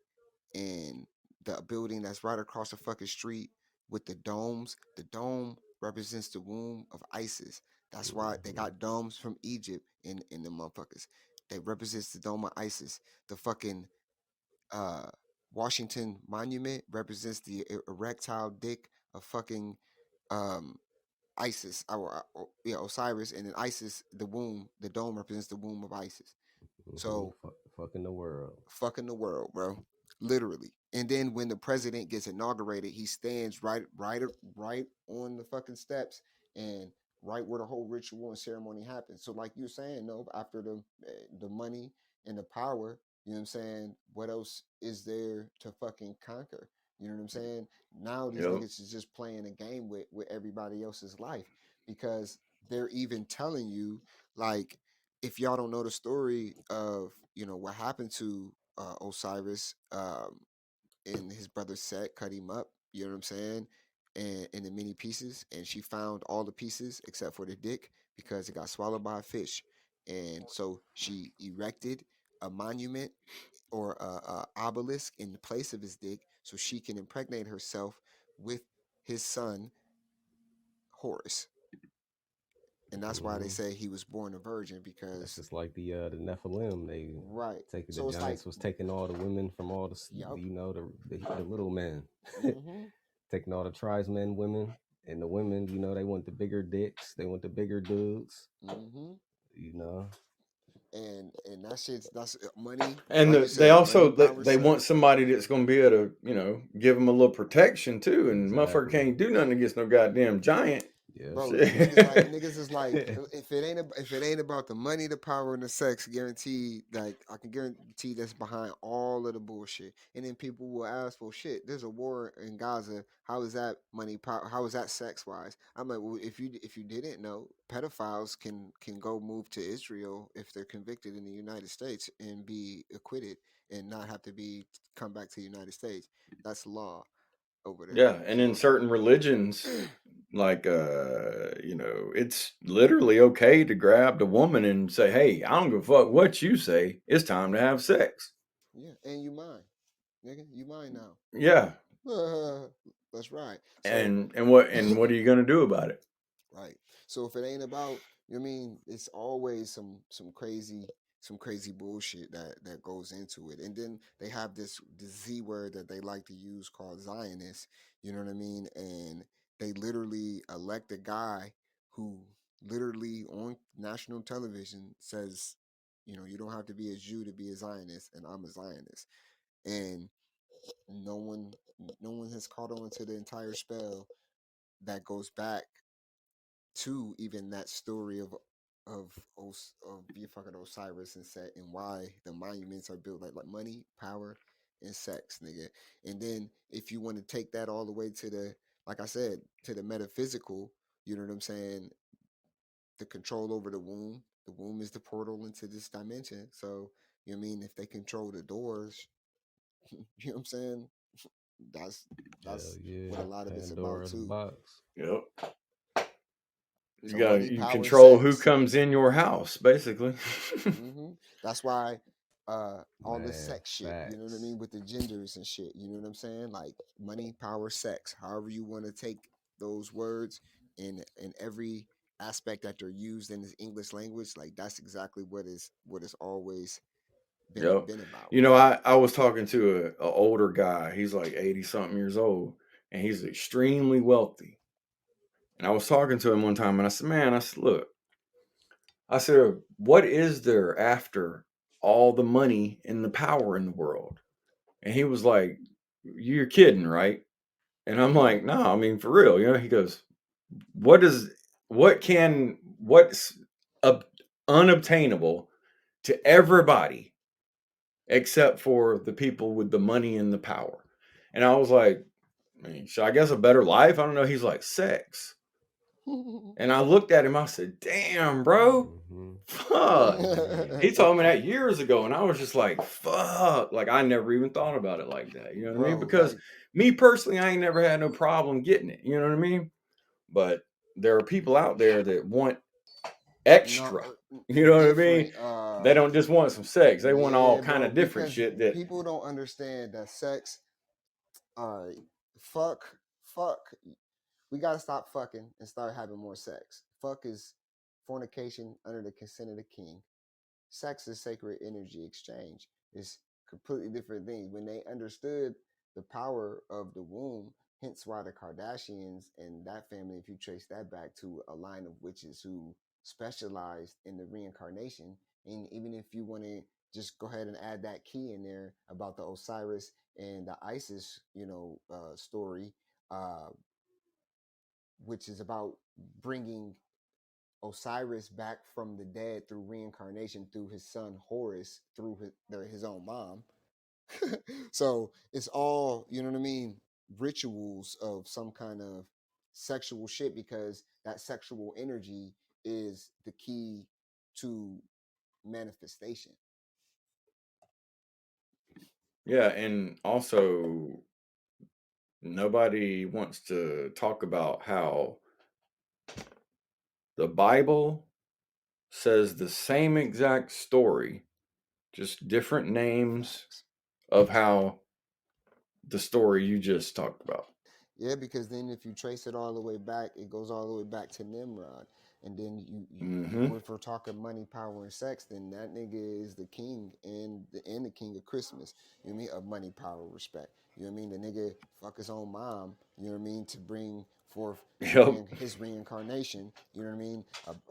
and the building that's right across the fucking street with the domes. The dome represents the womb of ISIS. That's why they Hmm. got domes from Egypt in the motherfuckers. They represents the dome of ISIS. The fucking uh Washington Monument represents the erectile dick of fucking um ISIS, yeah, Osiris, and then ISIS, the womb, the dome represents the womb of ISIS. Hmm. So Fucking the world. fucking the world, bro. Literally. And then when the president gets inaugurated, he stands right on the fucking steps and right where the whole ritual and ceremony happens. So like you're saying, no, after the money and the power, you know what I'm saying? What else is there to fucking conquer? You know what I'm saying? Now these Yep. niggas is just playing a game with everybody else's life because they're even telling you, like, if y'all don't know the story of, what happened to Osiris, and his brother Set cut him up, you know what I'm saying? And in the many pieces, and she found all the pieces except for the dick because it got swallowed by a fish. And so she erected a monument or a obelisk in the place of his dick so she can impregnate herself with his son Horus. And that's why they Hmm. say he was born a virgin That's because just like the Nephilim. They right. taking the So it's like, giants was taking all the women from all the yup. the little men, Mm-hmm. taking all the tribesmen women, and the women, they want the bigger dicks, they want the bigger dudes, Mm-hmm. you know. And that's money. And Like you they said, money, also power, they want sex. somebody that's going to be able to, give them a little protection too. And motherfucker Exactly. can't do nothing against no goddamn giant. Yeah. Bro, Shit. niggas is like, if it ain't about the money, the power, and the sex, guaranteed, like I can guarantee that's behind all of the bullshit. And then people will ask, well, shit, there's a war in Gaza. How is that money, power? How is that sex wise? I'm like, well, if you didn't know, pedophiles can go move to Israel if they're convicted in the United States and be acquitted and not have to come back to the United States. That's law over there. Yeah, and in certain religions, like it's literally okay to grab the woman and say, "Hey, I don't give a fuck what you say. It's time to have sex." Yeah, and you mine, nigga, you mine now. Yeah, That's right. So and what are you gonna do about it? right. So if it ain't about, you know what I mean, it's always some crazy bullshit that goes into it. And then they have this Z word that they like to use called Zionist, you know what I mean? And they literally elect a guy who literally on national television says, you don't have to be a Jew to be a Zionist, and I'm a Zionist. And no one no one has caught on to the entire spell that goes back to even that story of you fucking Osiris and Set and why the monuments are built like money, power, and sex, nigga. And then if you want to take that all the way to the, like I said, to the metaphysical, you know what I'm saying? The control over the womb is the portal into this dimension. So you know what I mean? If they control the doors, you know what I'm saying? That's Hell that's yeah. what a lot of it's about Pandora's too. box. Yep. So money, You power, control who sex. comes in your house, basically. That's why all this Man, sex shit, you know what I facts. mean, with the genders and shit, you know what I'm saying? Like money, power, sex. However you want to take those words in every aspect that they're used in this English language, like that's exactly what it's always been Yep. been about. I was talking to a older guy. He's like 80 something years old, and he's extremely wealthy. And I was talking to him one time, and I said, "Man, look, I said, what is there after all the money and the power in the world?" And he was like, "You're kidding, right?" And I'm like, "No, I mean for real." He goes, What's unobtainable to everybody except for the people with the money and the power?" And I was like, I mean, so I guess a better life? I don't know. He's like, sex. And I looked at him, I said, "Damn, bro. Mm-hmm. Fuck." Man. He told me that years ago, and I was just like, fuck. Like, I never even thought about it like that. You know what I mean? Bro, Because like me personally, I ain't never had no problem getting it. You know what I mean? But there are people out there that want no extra. You know what I mean? different They don't just want some sex. They want all yeah, kind bro, of different because shit that people don't understand that sex, all right, fuck. We gotta stop fucking and start having more sex. Fuck is fornication under the consent of the king. Sex is sacred energy exchange. It's completely different things. When they understood the power of the womb, hence why the Kardashians and that family, if you trace that back to a line of witches who specialized in the reincarnation, and even if you want to just go ahead and add that key in there about the Osiris and the Isis, story, uh, which is about bringing Osiris back from the dead through reincarnation through his son Horus through his own mom. So it's all, you know what I mean, rituals of some kind of sexual shit, because that sexual energy is the key to manifestation. Yeah, and also nobody wants to talk about how the Bible says the same exact story, just different names Facts. of how the story you just talked about. Yeah, because then if you trace it all the way back, it goes all the way back to Nimrod. And then Mm-hmm. if we're talking money, power, and sex, then that nigga is the king and the king of Christmas. You know what I mean? Of money, power, respect. You know what I mean? The nigga fuck his own mom. You know what I mean? To bring forth Yep. his reincarnation. You know what I mean?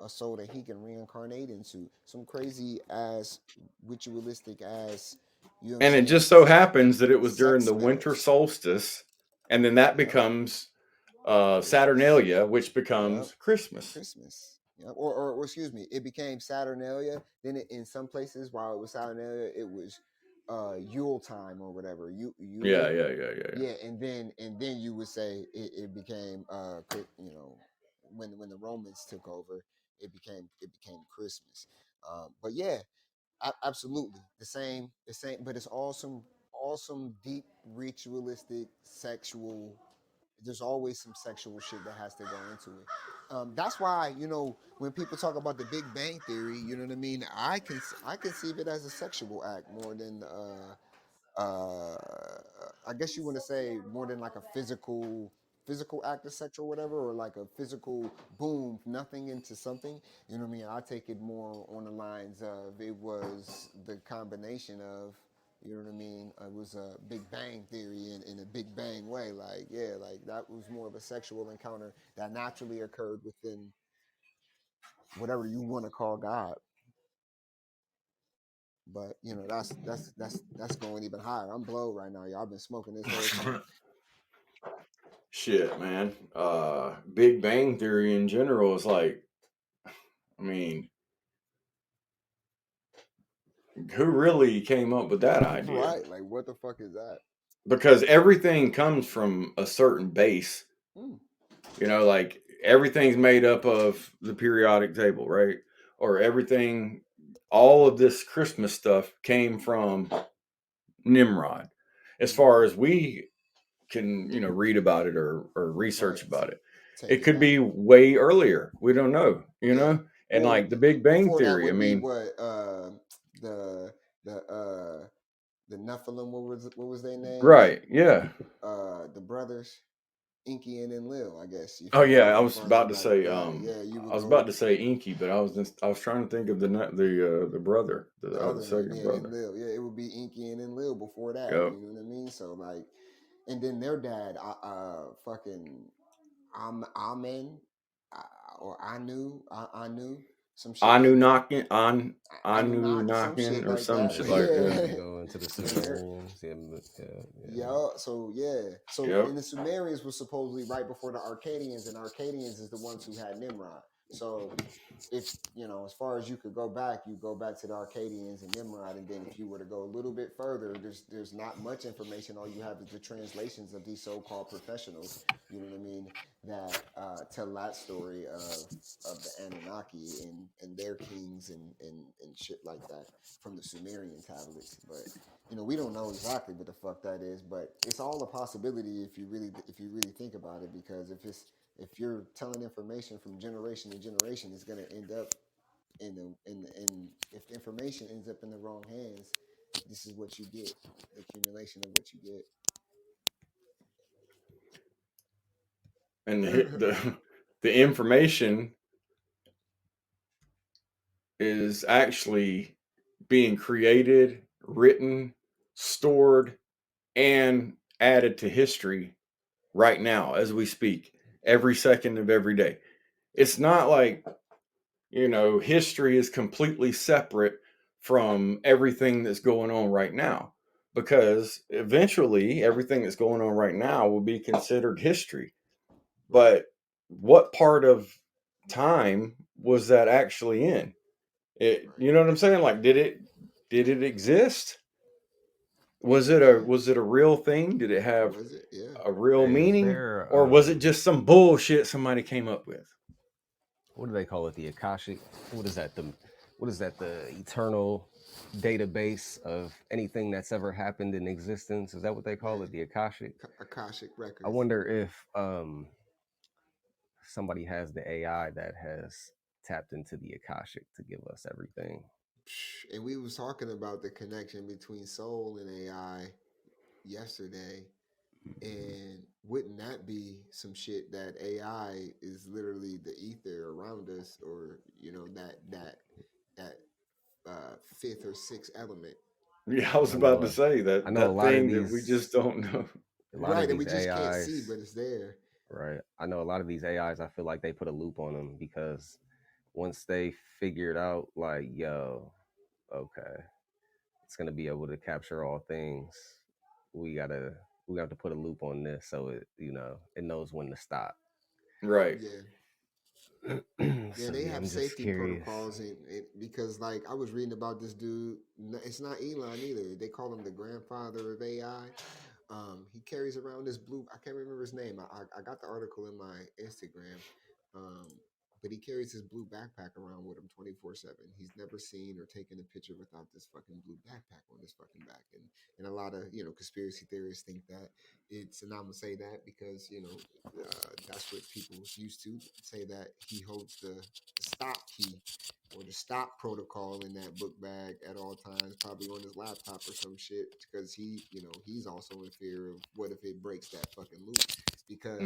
A soul that he can reincarnate into. Some crazy ass, ritualistic ass. You know what I'm And it saying? just so happens that it was during Sex the winter spells. solstice, and then that Yep. becomes Christmas. Saturnalia, which Yep. becomes Christmas. Christmas. Yep. Or excuse me, it became Saturnalia. Then in some places, while it was Saturnalia, it was Yule time or whatever. Yeah. Yeah, and then you would say it became you know, when the Romans took over, it became Christmas. But yeah, absolutely the same, but it's awesome, deep, ritualistic, sexual. There's always some sexual shit that has to go into it. That's why, you know, when people talk about the Big Bang Theory, you know what I mean. I conceive it as a sexual act more than I guess you want to say more than like a physical act of sex or whatever, or like a physical boom, nothing into something. You know what I mean? I take it more on the lines of it was the combination of, you know what I mean? It was a Big Bang Theory in a Big Bang way. Like, yeah, like that was more of a sexual encounter that naturally occurred within whatever you want to call God. But you know, that's going even higher. I'm blown right now, y'all. I've been smoking this whole time. Shit, man. Big Bang Theory in general is like, I mean, who really came up with that idea? Right? Like, what the fuck is that? Because everything comes from a certain base. Mm. You know, like everything's made up of the periodic table, right? Or everything, all of this Christmas stuff came from Nimrod. As far as we can, you know, read about it or research Right. about it, Take it it could back. be way earlier. We don't know, you Yeah. know? And Well, like the Big Bang before that Theory, I would be mean, what the the Nephilim. What was their names? right, yeah. The brothers, Inky and Enlil, I guess. If Oh you yeah, go I was further about to back, say, yeah, you would I was go about to say Inky, but I was trying to think of the brother, the the other name, second yeah, brother. Enlil. Yeah, it would be Inky and Enlil before that. Yep. You know what I mean? So like, and then their dad, fucking Amen, or I knew some shit like that. Some shit Anunnaki or like some that. shit like Yeah, yeah. you go into the And they're- Sumerians. Yeah. yeah. So yeah. So Yep. and the Sumerians was supposedly right before the Arcadians, and Arcadians is the ones who had Nimrod. So if you know, as far as you could go back, you go back to the Arcadians and Nimrod, and then if you were to go a little bit further, there's not much information. All you have is the translations of these so-called professionals. You know what I mean? That tell that story of the Anunnaki and their kings and shit like that from the Sumerian tablets. But you know, we don't know exactly what the fuck that is, but it's all a possibility if you really think about it. Because if you're telling information from generation to generation, it's gonna end up in if information ends up in the wrong hands, this is what you get, the accumulation of what you get. And the information is actually being created, written, stored, and added to history right now as we speak, every second of every day. It's not like, you know, history is completely separate from everything that's going on right now, because eventually everything that's going on right now will be considered history. But what part of time was that actually in? You know what I'm saying? Like, did it exist? Was it a real thing? Did it have Was it? Yeah. a real Is meaning, there or was it just some bullshit somebody came up with? what do they call it? The Akashic? What is that? The eternal database of anything that's ever happened in existence? Is that what they call Yeah. it? The Akashic? Akashic I records. wonder if somebody has the AI that has tapped into the Akashic to give us everything. And we was talking about the connection between soul and AI yesterday. And wouldn't that be some shit that AI is literally the ether around us, or that fifth or sixth element? Yeah, I was I about know. to say I know a that lot of thing that we these. just don't know. A lot Right, of that we these just can't see, AIs. but it's there. Right. I know a lot of these AIs. I feel like they put a loop on them because once they figured out, like, yo, okay, it's gonna be able to capture all things. We have to put a loop on this so it knows when to stop. Right. Yeah. Yeah, So they yeah, have I'm just safety curious. protocols because, like, I was reading about this dude. It's not Elon either. They call him the grandfather of AI. He carries around this blue. I can't remember his name. I got the article in my Instagram. But he carries his blue backpack around with him 24/7. He's never seen or taken a picture without this fucking blue backpack on his fucking back. And a lot of conspiracy theorists think that and I'm gonna say that because that's what people used to say, that he holds the stop key or the stop protocol in that book bag at all times, probably on his laptop or some shit, because he's also in fear of what if it breaks that fucking loop. Because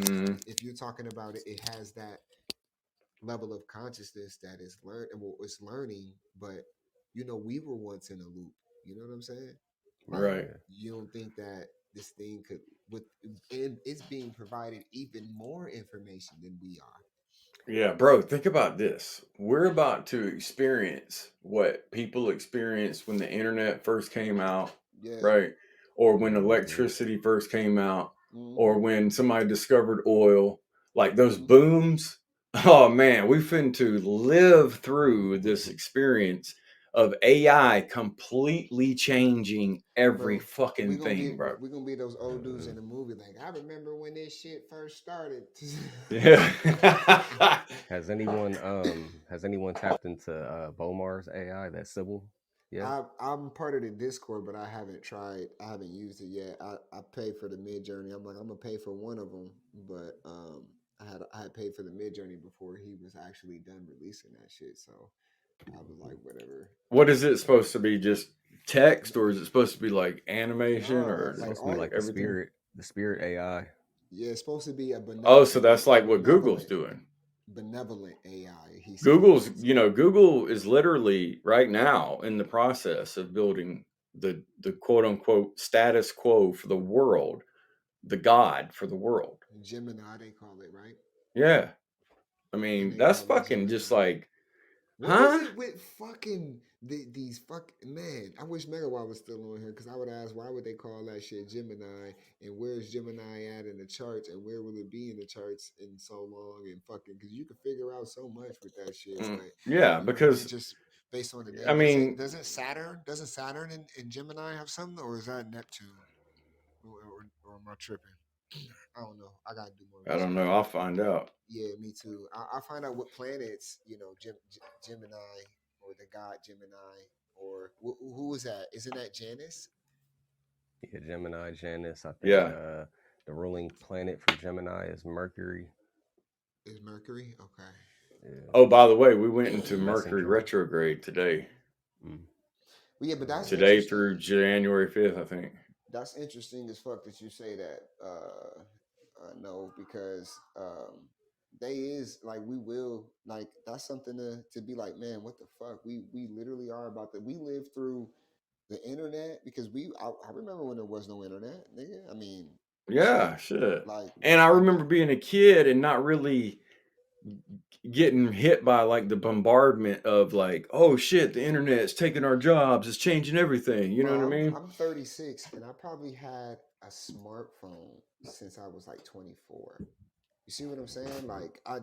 if you're talking about it, it has that level of consciousness that is it's learning, but we were once in a loop. You know what I'm saying? Right. You don't think that this thing could, and it's being provided even more information than we are. Yeah, bro, think about this. We're about to experience what people experienced when the internet first came out, Yeah. right? Or when Mhm. electricity first came out, or Mhm. when somebody discovered oil, like those booms. Oh man, we finna live through this experience of AI completely changing every Bro, fucking thing, bro. we're gonna be those old dudes in the movie. Like, I remember when this shit first started. Yeah. Has anyone tapped into Bomar's AI, that Sybil? Yeah. I'm part of the Discord, but I haven't tried. I haven't used it yet. I pay for the Mid Journey. I'm gonna pay for one of them, but I had paid for the Mid Journey before he was actually done releasing that shit. So I was like, whatever. What is it supposed to be? Just text, or is it supposed to be like animation, No, or It's like supposed to be art. like everything? the spirit AI. Yeah, it's supposed to be Oh, so that's like what Google's doing. benevolent AI. He said Google is literally right now in the process of building the quote unquote status quo for the world, the God for the world. Gemini, they call it, right? Yeah. I And mean, they that's call it fucking just Gemini. like, What is huh? it with fucking these fucking man? I wish Megawatt was still on here, because I would ask, why would they call that shit Gemini, and where's Gemini at in the charts, and where will it be in the charts in so long, and fucking, because you can figure out so much with that shit, but Yeah, it because just based on the I name. mean, Doesn't Saturn and Gemini have something, or is that Neptune, or am I tripping? I don't know. I gotta do more I don't research. know. I'll find out. Yeah, me too. I find out what planets, Gemini, or the god Gemini, or who is that? Isn't that Janus? Yeah, Gemini, Janus. I think Yeah. the ruling planet for Gemini is Mercury. Is Mercury? Okay. Yeah. Oh, by the way, we went into The Mercury messenger. retrograde today. Well, yeah, but that's Today interesting. through January 5th, I think. That's interesting as fuck that you say that. No, because they is like, we will, like, that's something to be like, man, what the fuck? We literally are about to. We live through the internet, because I remember when there was no internet, nigga. I mean, Yeah, shit. like, And I remember being a kid and not really getting hit by like the bombardment of like, oh shit, the internet's taking our jobs, it's changing everything. You know what I bro, mean? I'm 36, and I probably had a smartphone since I was like 24. You see what I'm saying? Like, I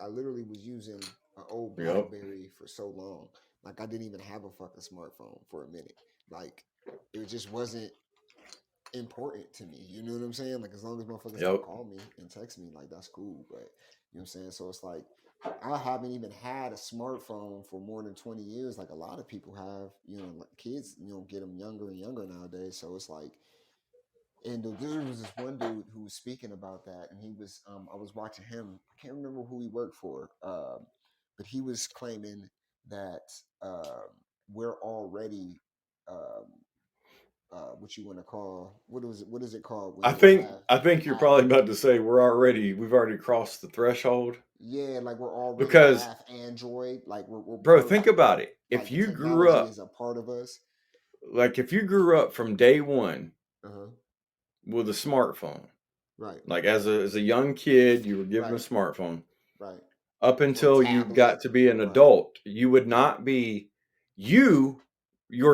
literally was using an old Yep. BlackBerry for so long. Like, I didn't even have a fucking smartphone for a minute. Like, it just wasn't important to me. You know what I'm saying? Like as long as motherfuckers can Yep. call me and text me, like that's cool. But you know what I'm saying? So it's like I haven't even had a smartphone for more than 20 years, like a lot of people have. You know, like kids, get them younger and younger nowadays. So it's like, and there was this one dude who was speaking about that, and he was, I was watching him. I can't remember who he worked for, but he was claiming that we're already, um, what you want to call, what is it called when I you think have I think you're half? probably about to say we've already crossed the threshold Yeah, like we're already because, half Android. Like we're bro, part, think about it. like If the you grew technology up is a part of us. if you grew up from day one Uh huh. with a smartphone, Right. like as a young kid, you were given a Right. smartphone Right. up Or a until you got tablet. to be an Right. adult, you would not be you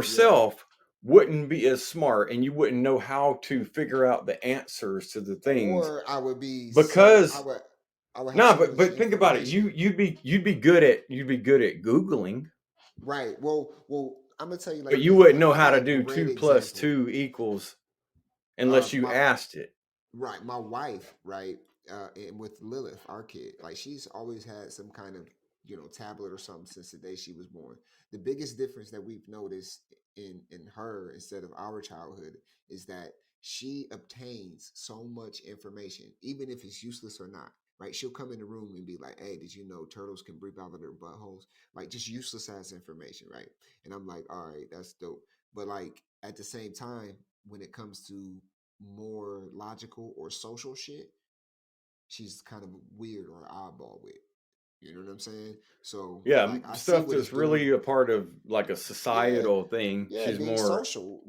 Yeah. yourself wouldn't be as smart and you wouldn't know how to figure out the answers to the things Or I would be because I would have no, so but much think about it. information. You'd be good at Googling, Right. Well, I'm gonna tell you but like you this. wouldn't know I how got to a do great 2 plus example. 2 equals unless you My asked it. Right, my wife, right, and with Lilith, our kid, like she's always had some kind of tablet or something since the day she was born. The biggest difference that we've noticed in her instead of our childhood is that she obtains so much information, even if it's useless or not. Right, she'll come in the room and be like, "Hey, did you know turtles can breathe out of their buttholes?" Like just useless ass information, right? And I'm like, "All right, that's dope." But like at the same time, when it comes to more logical or social shit, she's kind of weird or oddball with. You know what I'm saying? So Yeah, like I see stuff what it's that's doing. really a part of like a Yeah, societal thing. yeah, She's more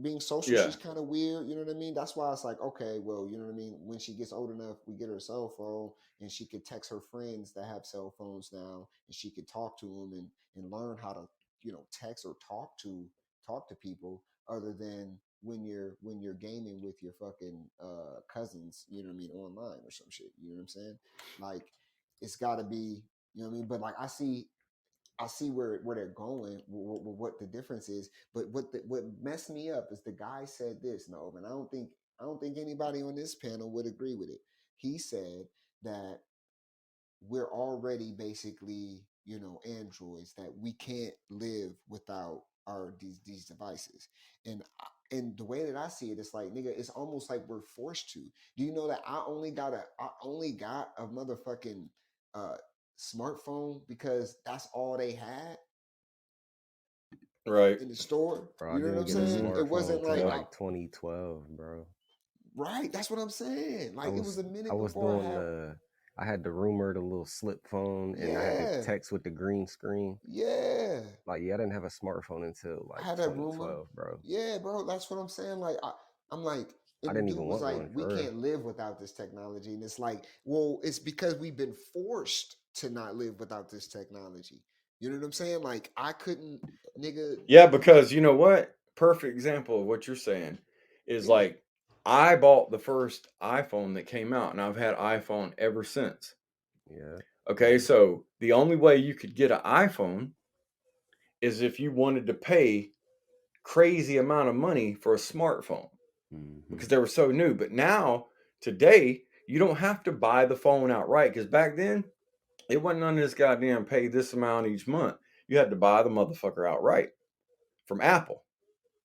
being social, yeah. she's kind of weird. You know what I mean? That's why it's like, okay, well, you know what I mean. When she gets old enough, we get her a cell phone, and she could text her friends that have cell phones now, and she could talk to them and learn how to, text or talk to people other than when you're gaming with your fucking cousins. You know what I mean, online or some shit. You know what I'm saying? Like, it's got to be. You know what I mean? But like, I see where they're going, what the difference is. But what messed me up is the guy said this, no, and I don't think anybody on this panel would agree with it. He said that we're already basically, androids, that we can't live without our these devices. And the way that I see it, it's like, nigga, it's almost like we're forced to. Do you know that I only got a motherfucking uh smartphone because that's all they had Right. in the store? Bro, I You know what didn't I'm get a saying? It smartphone wasn't till like like 2012, bro. right. That's what I'm saying. I Like it was was a I minute was before I doing had. I had the rumor, the little slip phone, and I had the Yeah, text with the green screen. yeah. Like, yeah, I didn't have a smartphone until I like had that rumor. 2012, bro. Yeah, bro. That's what I'm saying. Like I'm like, I and the didn't dude even was want like, one we for real. can't live without this technology, and it's like, well, it's because we've been forced to not live without this technology. You know what I'm saying? Like I couldn't, nigga. Yeah, because you know what? Perfect example of what you're saying is Yeah. like I bought the first iPhone that came out and I've had iPhone ever since. Yeah. Okay, so the only way you could get an iPhone is if you wanted to pay crazy amount of money for a smartphone because they were so new. But now, today, you don't have to buy the phone outright because back then, it wasn't none of this goddamn pay this amount each month. You had to buy the motherfucker outright from Apple.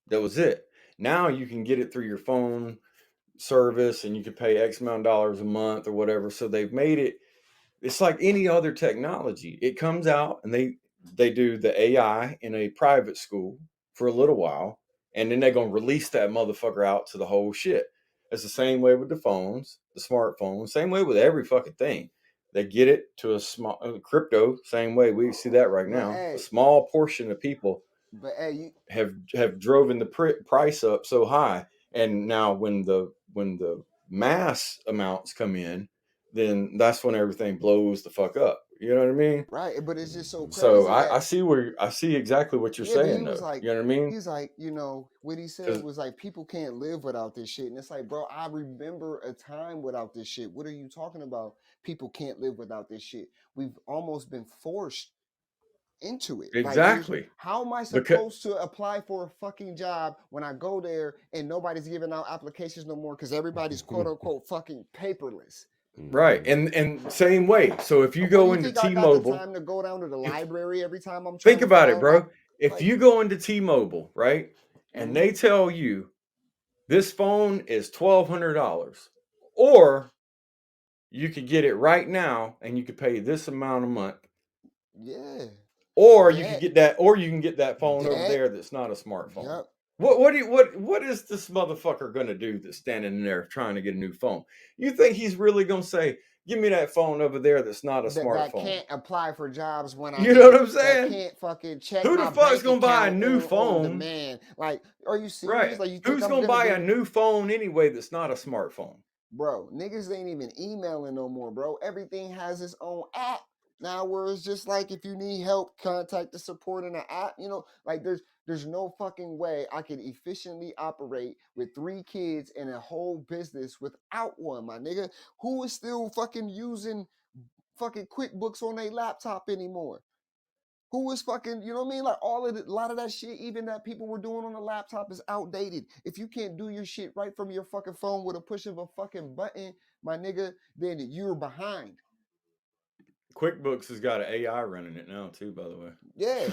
That was it. Now you can get it through your phone service and you can pay X amount of dollars a month or whatever. So they've made it, it's like any other technology. It comes out and they do the AI in a private school for a little while, and then they're gonna release that motherfucker out to the whole shit. It's the same way with the phones, the smartphones, same way with every fucking thing. They get it to a small crypto, same way we see that right But now. A hey, small portion of people you have driven the price up so high, and now when the mass amounts come in, then that's when everything blows the fuck up. You know what I mean? right, but it's just so So crazy I that see exactly what you're yeah, but he saying was though. like, You know what I mean? what he said Because was like, people can't live without this shit. And it's like, bro, I remember a time without this shit. What are you talking about? People can't live without this shit. We've almost been forced into it. Exactly. How am I Because supposed to apply for a fucking job when I go there and nobody's giving out applications no more because everybody's quote unquote fucking paperless? right, and same way. So if you What, go you into think I got the T-Mobile, time to go down to the library every time I'm trying think to about it, find bro. If like you go into T-Mobile, right, and Mhm. they tell you this phone is $1,200, or you could get it right now and you could pay this amount a month, yeah, or you could that get that, or you can get that phone over that there that's not a smartphone. yep. What is this motherfucker gonna do that's standing there trying to get a new phone? You think he's really gonna say, "Give me that phone over there that's not a That smartphone"? can't apply for jobs when I You know need what it. I'm That saying? can't fucking check Who the my fuck's bank gonna buy a account new on phone? demand. Like, are you Right. serious? Like, you think Who's I'm gonna gonna buy be a new phone anyway that's not a smartphone? bro? Niggas ain't even emailing no more, bro. Everything has its own app now, where it's just like if you need help, contact the support in the app. You know, like there's no fucking way I could efficiently operate with 3 kids and a whole business without one, my nigga. Who is still fucking using fucking QuickBooks on their laptop anymore? Who is fucking, you know what I mean? Like a lot of that shit, even that people were doing on the laptop, is outdated. If you can't do your shit right from your fucking phone with a push of a fucking button, my nigga, then you're behind. QuickBooks has got an AI running it now too, by the way. Yeah.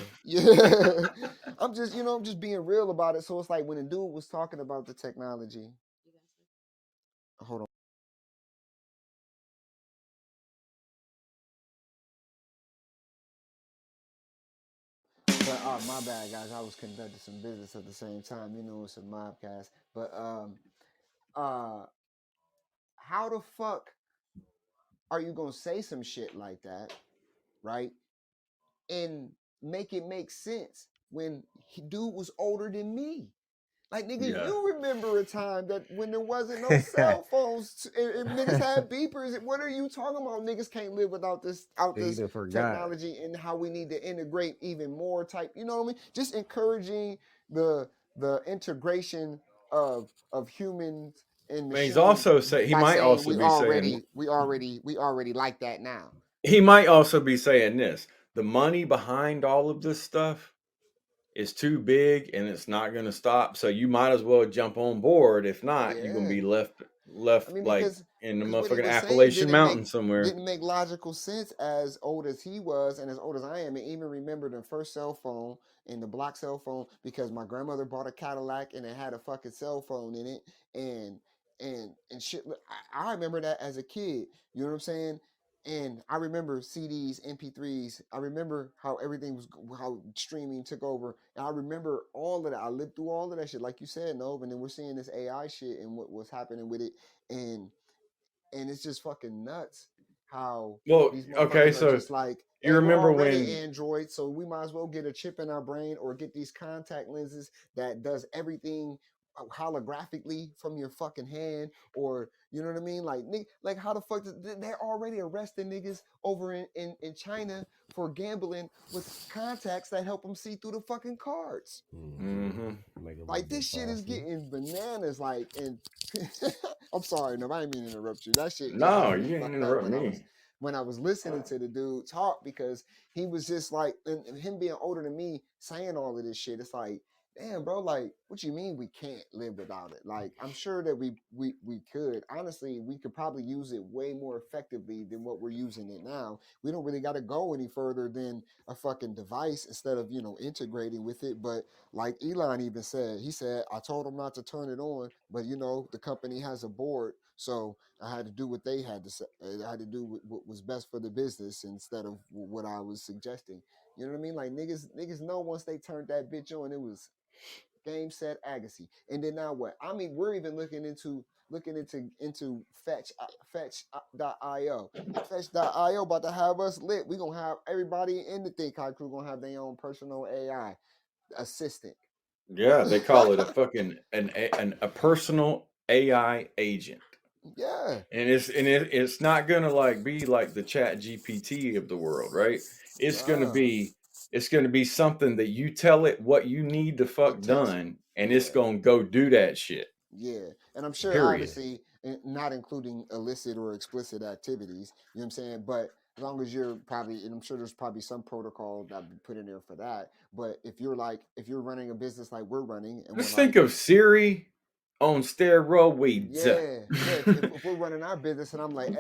I'm just being real about it. So it's like when a dude was talking about the technology. Hold on. But my bad, guys. I was conducting some business at the same time. You know, it's a mobcast. But how the fuck are you gonna say some shit like that, right? And make it make sense when dude was older than me. Like, nigga, Yeah. you remember a time that when there wasn't no cell phones and niggas had beepers. What are you talking about? Niggas can't live without this technology and how we need to integrate even more type. You know what I mean? Just encouraging the integration of humans and Man, he's machines also say he by might saying also we be saying already like that now. he might also be saying this. The money behind all of this stuff is too big and it's not going to stop. So you might as well jump on board. If not, you're going to Yeah. be left I mean, like in the what he motherfucking was saying Appalachian Mountains somewhere. didn't make logical sense as old as he was and as old as I am, and even remember the first cell phone and the black cell phone because my grandmother bought a Cadillac and it had a fucking cell phone in it and shit. I remember that as a kid. You know what I'm saying? And I remember CDs, MP3s. I remember how how streaming took over. And I remember all of that. I lived through all of that shit, like you said, Nov. And then we're seeing this AI shit and what's happening with it. And it's just fucking nuts how Well, these okay, motherfuckers are so just like, you and we're remember already when Android, so we might as well get a chip in our brain or get these contact lenses that does everything holographically from your fucking hand, or you know what I mean? Like how the fuck they're already arresting niggas over in China for gambling with contacts that help them see through the fucking cards. Like this shit is getting bananas. Like, and I'm sorry, no, I didn't mean to interrupt you. That shit just No, had me you didn't fucked up interrupt me. when I was listening to the dude talk, because he was just like, and him being older than me saying all of this shit. It's like, damn, bro, like, what you mean we can't live without it? Like, I'm sure that we could. Honestly, we could probably use it way more effectively than what we're using it now. We don't really got to go any further than a fucking device instead of, integrating with it. But like Elon even said, he said, I told him not to turn it on, but the company has a board, so I had to do what they had to say. I had to do what was best for the business instead of what I was suggesting. You know what I mean? Like niggas know once they turned that bitch on, it was game, set, Agassi. And then now what? I mean, we're even looking into Fetch.io. Fetch.io about to have us lit. We gonna have everybody in the Think High crew gonna have their own personal AI assistant. Yeah, they call it a fucking a personal AI agent. Yeah. And it's not gonna like be like the Chat GPT of the world, right? It's gonna be something that you tell it what you need to fuck done, and it's gonna go do that shit. Yeah. And I'm sure Period. obviously not including illicit or explicit activities, you know what I'm saying? But as long as you're probably, and I'm sure there's probably some protocol that be put in there for that. But if you're running a business like we're running, and we're Just like, think of Siri on steroids. yeah, if we're running our business, and I'm like,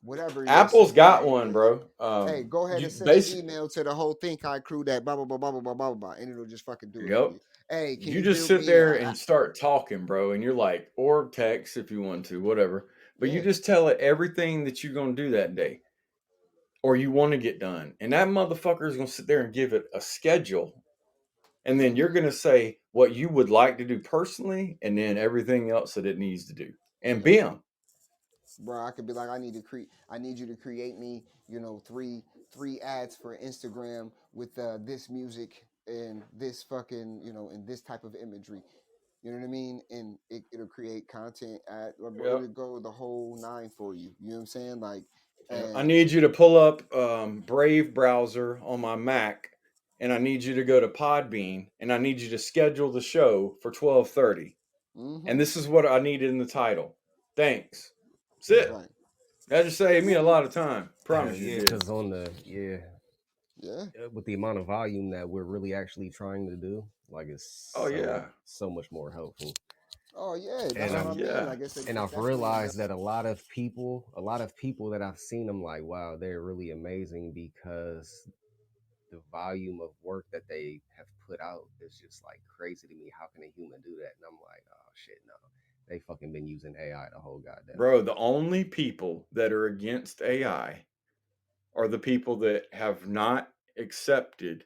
whatever, Apple's got one, bro. hey, go ahead You and send an basically, email to the whole Think High crew that blah blah blah blah blah blah blah blah, and it'll just fucking do it for yep. you. Hey, can You you just build sit me? there and start talking, bro, and you're like, or text if you want to, whatever. But you Yeah. just tell it everything that you're gonna do that day, or you want to get done, and that motherfucker is gonna sit there and give it a schedule, and then you're gonna say what you would like to do personally, and then everything else that it needs to do, and Yep. bam. Bro, I could be like, I need you to create me, three ads for Instagram with this music and this fucking, and this type of imagery. You know what I mean? And it'll create content Yep. it'll go the whole nine for you. You know what I'm saying? Like, I and need you to pull up Brave browser on my Mac, and I need you to go to Podbean, and I need you to schedule the show for 12:30. And this is what I needed in the title. Thanks. That's it. right. That just saved me a lot of time. Promise you Yeah, did. because on the with the amount of volume that we're really actually trying to do, like it's so much more helpful. Oh yeah, that's And what I mean. Like it's and I've realized that a lot of people that I've seen, I'm like, wow, they're really amazing because the volume of work that they have put out is just like crazy to me. How can a human do that? And I'm like, oh shit, no. They fucking been using AI the whole goddamn Bro, time. the only people that are against AI are the people that have not accepted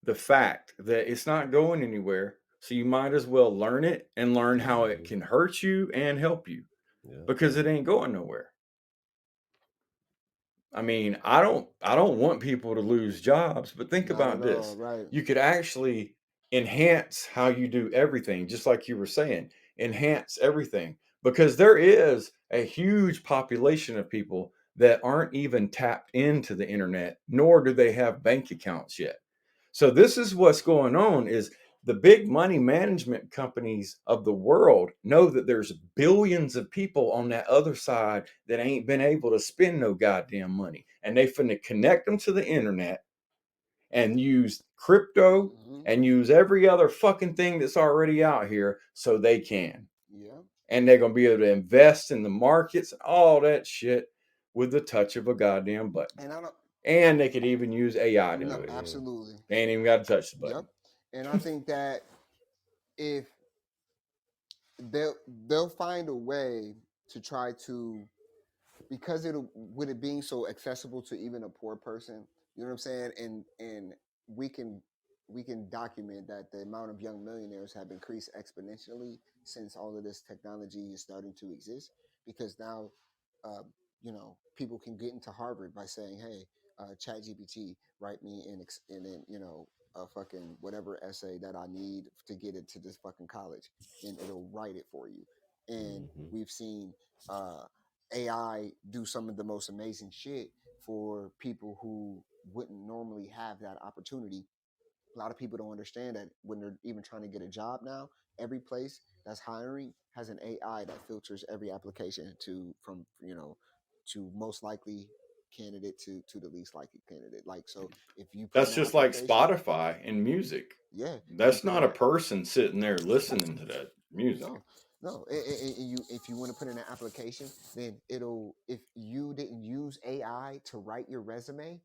the fact that it's not going anywhere. So you might as well learn it and learn how it can hurt you and help you, because it ain't going nowhere. I mean, I don't want people to lose jobs, but think about this. right. You could actually enhance how you do everything, just like you were saying, enhance everything, because there is a huge population of people that aren't even tapped into the internet, nor do they have bank accounts yet. So this is what's going on is the big money management companies of the world know that there's billions of people on that other side that ain't been able to spend no goddamn money. And they finna connect them to the internet and use crypto and use every other fucking thing that's already out here so they can. Yeah. And they're going to be able to invest in the markets, all that shit with the touch of a goddamn button. And they could even use AI to do it. Absolutely. They ain't even got to touch the button. Yep. And I think that if they'll find a way to try to, because with it being so accessible to even a poor person, you know what I'm saying? And we can document that the amount of young millionaires have increased exponentially since all of this technology is starting to exist, because now people can get into Harvard by saying, hey, ChatGPT, write me in a fucking whatever essay that I need to get it to this fucking college, and it'll write it for you. And we've seen AI do some of the most amazing shit for people who wouldn't normally have that opportunity. A lot of people don't understand that when they're even trying to get a job now, every place that's hiring has an AI that filters every application to most likely candidate to the least likely candidate. Like, so if you put That's just like Spotify and music. Yeah, that's not a person sitting there listening to that music. No. If you want to put in an application, then if you didn't use AI to write your resume,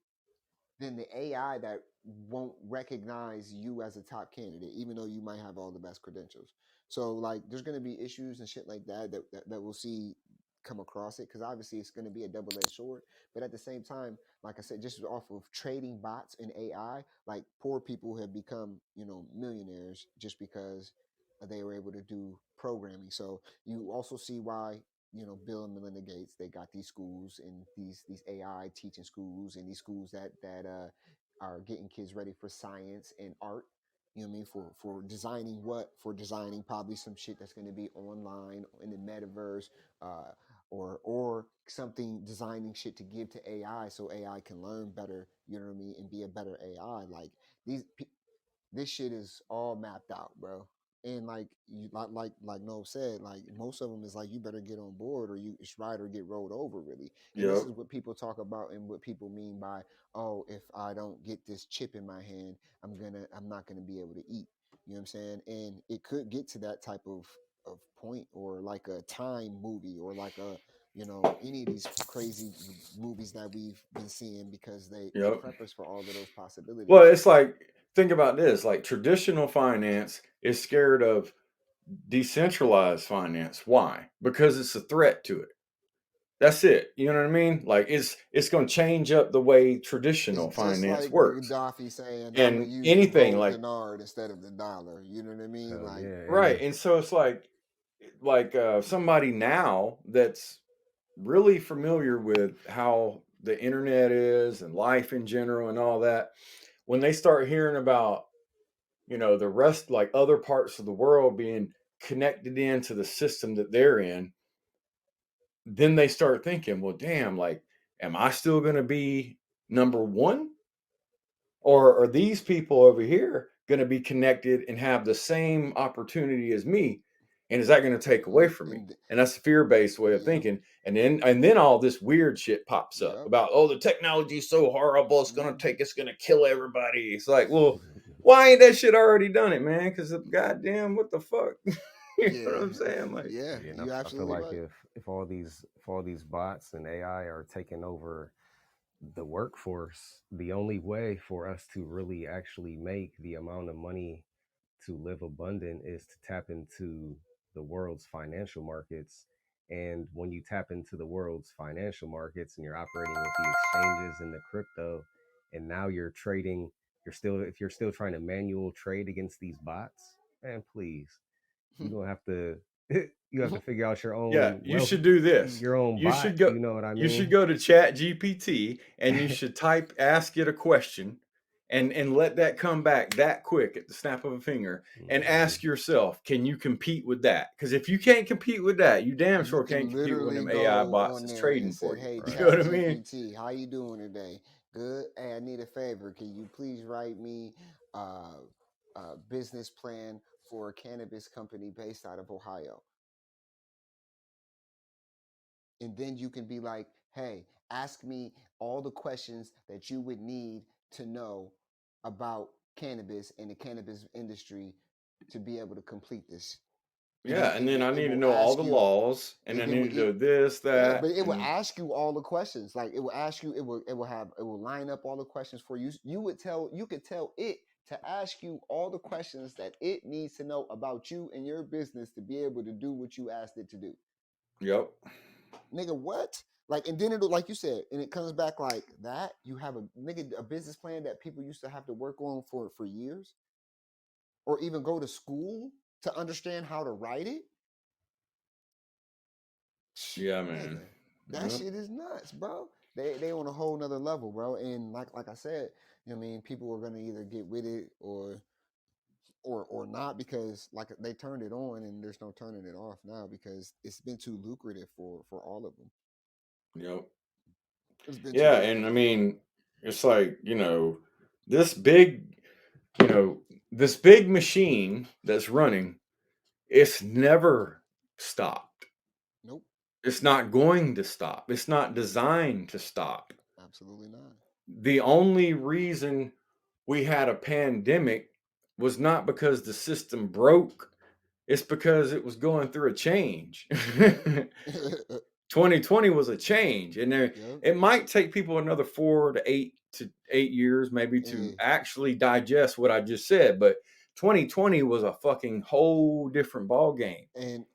then the AI that won't recognize you as a top candidate, even though you might have all the best credentials. So like, there's going to be issues and shit like that we'll see come across it, because obviously it's going to be a double-edged sword. But at the same time, like I said, just off of trading bots and AI, like poor people have become millionaires just because they were able to do programming. So you also see why Bill and Melinda Gates, they got these schools and these AI teaching schools, and these schools that are getting kids ready for science and art. You know what I mean? For designing probably some shit that's going to be online in the metaverse, or something, designing shit to give to AI so AI can learn better. You know what I mean? And be a better AI. Like this shit is all mapped out, bro. And like you like Noel said, like most of them is like you better get on board or you it's ride or get rolled over really. And this Yep. is what people talk about and what people mean by, oh, if I don't get this chip in my hand, I'm not gonna be able to eat. You know what I'm saying? And it could get to that type of point, or like a Time movie, or like a, you know, any of these crazy movies that we've been seeing, because they Yep. prep us for all of those possibilities. Well, it's like, think about this, like traditional finance is scared of decentralized finance. Why? Because it's a threat to it. That's it. You know what I mean? Like it's going to change up the way traditional It's just finance like works. Gaddafi saying, "I'm gonna And use the anything gold like dinar instead of the dollar." You know what I mean? Hell Like, yeah. And right. And so it's like somebody now that's really familiar with how the internet is and life in general and all that, when they start hearing about, you know, the rest, like other parts of the world being connected into the system that they're in, then they start thinking, well, damn, like, am I still going to be number one? Or are these people over here going to be connected and have the same opportunity as me? And is that going to take away from me? And that's a fear-based way of Yep. thinking. And then all this weird shit pops up Yep. about, oh, the technology is so horrible, it's going to kill everybody. It's like, well, why ain't that shit already done it, man? Because goddamn, what the fuck? You know what I'm saying? Like, yeah, And you I feel absolutely like right. if all these bots and AI are taking over the workforce, the only way for us to really actually make the amount of money to live abundant is to tap into the world's financial markets. And when you tap into the world's financial markets and you're operating with the exchanges and the crypto, and now you're trading, if you're still trying to manual trade against these bots, man, please, you're gonna have to you have to figure out your yeah, own you should do this. your own You bot. should go. You know what I You should mean? go to Chat GPT and you should ask it a question, and let that come back that quick at the snap of a finger, and ask yourself, can you compete with that? Because if you can't compete with that, you damn You sure can can't compete with literally them AI go bots on is there trading and say, for you. "Hey, You Right. know what Chat I mean? GPT, how you doing today? Good. Hey, I need a favor. Can you please write me a business plan for a cannabis company based out of Ohio?" And then you can be like, "Hey, ask me all the questions that you would need to know about cannabis and the cannabis industry to be able to complete this." Yeah, and then I It need to will know all ask the you. laws, and I It need will to know this, yeah, but that, it will and ask you all the questions. Like it will ask you, it will line up all the questions for you. You could tell it to ask you all the questions that it needs to know about you and your business to be able to do what you asked it to do. yep. Nigga, what? Like, and then it'll, like you said, and it comes back like that. You have a business plan that people used to have to work on for years, or even go to school to understand how to write it. Yeah, Nigga, man. that Yep. shit is nuts, bro. They on a whole nother level, bro. And like I said, you know what I mean, people are gonna either get with it or not, because like they turned it on and there's no turning it off now because it's been too lucrative for all of them. Yep. It's been too Yeah, and I lucrative. mean, it's like, this big, you know, this big machine that's running, it's never stopped. Nope, It's not going to stop. It's not designed to stop. absolutely not. The only reason we had a pandemic was not because the system broke, it's because it was going through a change. Yep. 2020 was a change, and Yep. it might take people another 4 to 8 years maybe to Eh, actually digest what I just said, but 2020 was a fucking whole different ball game.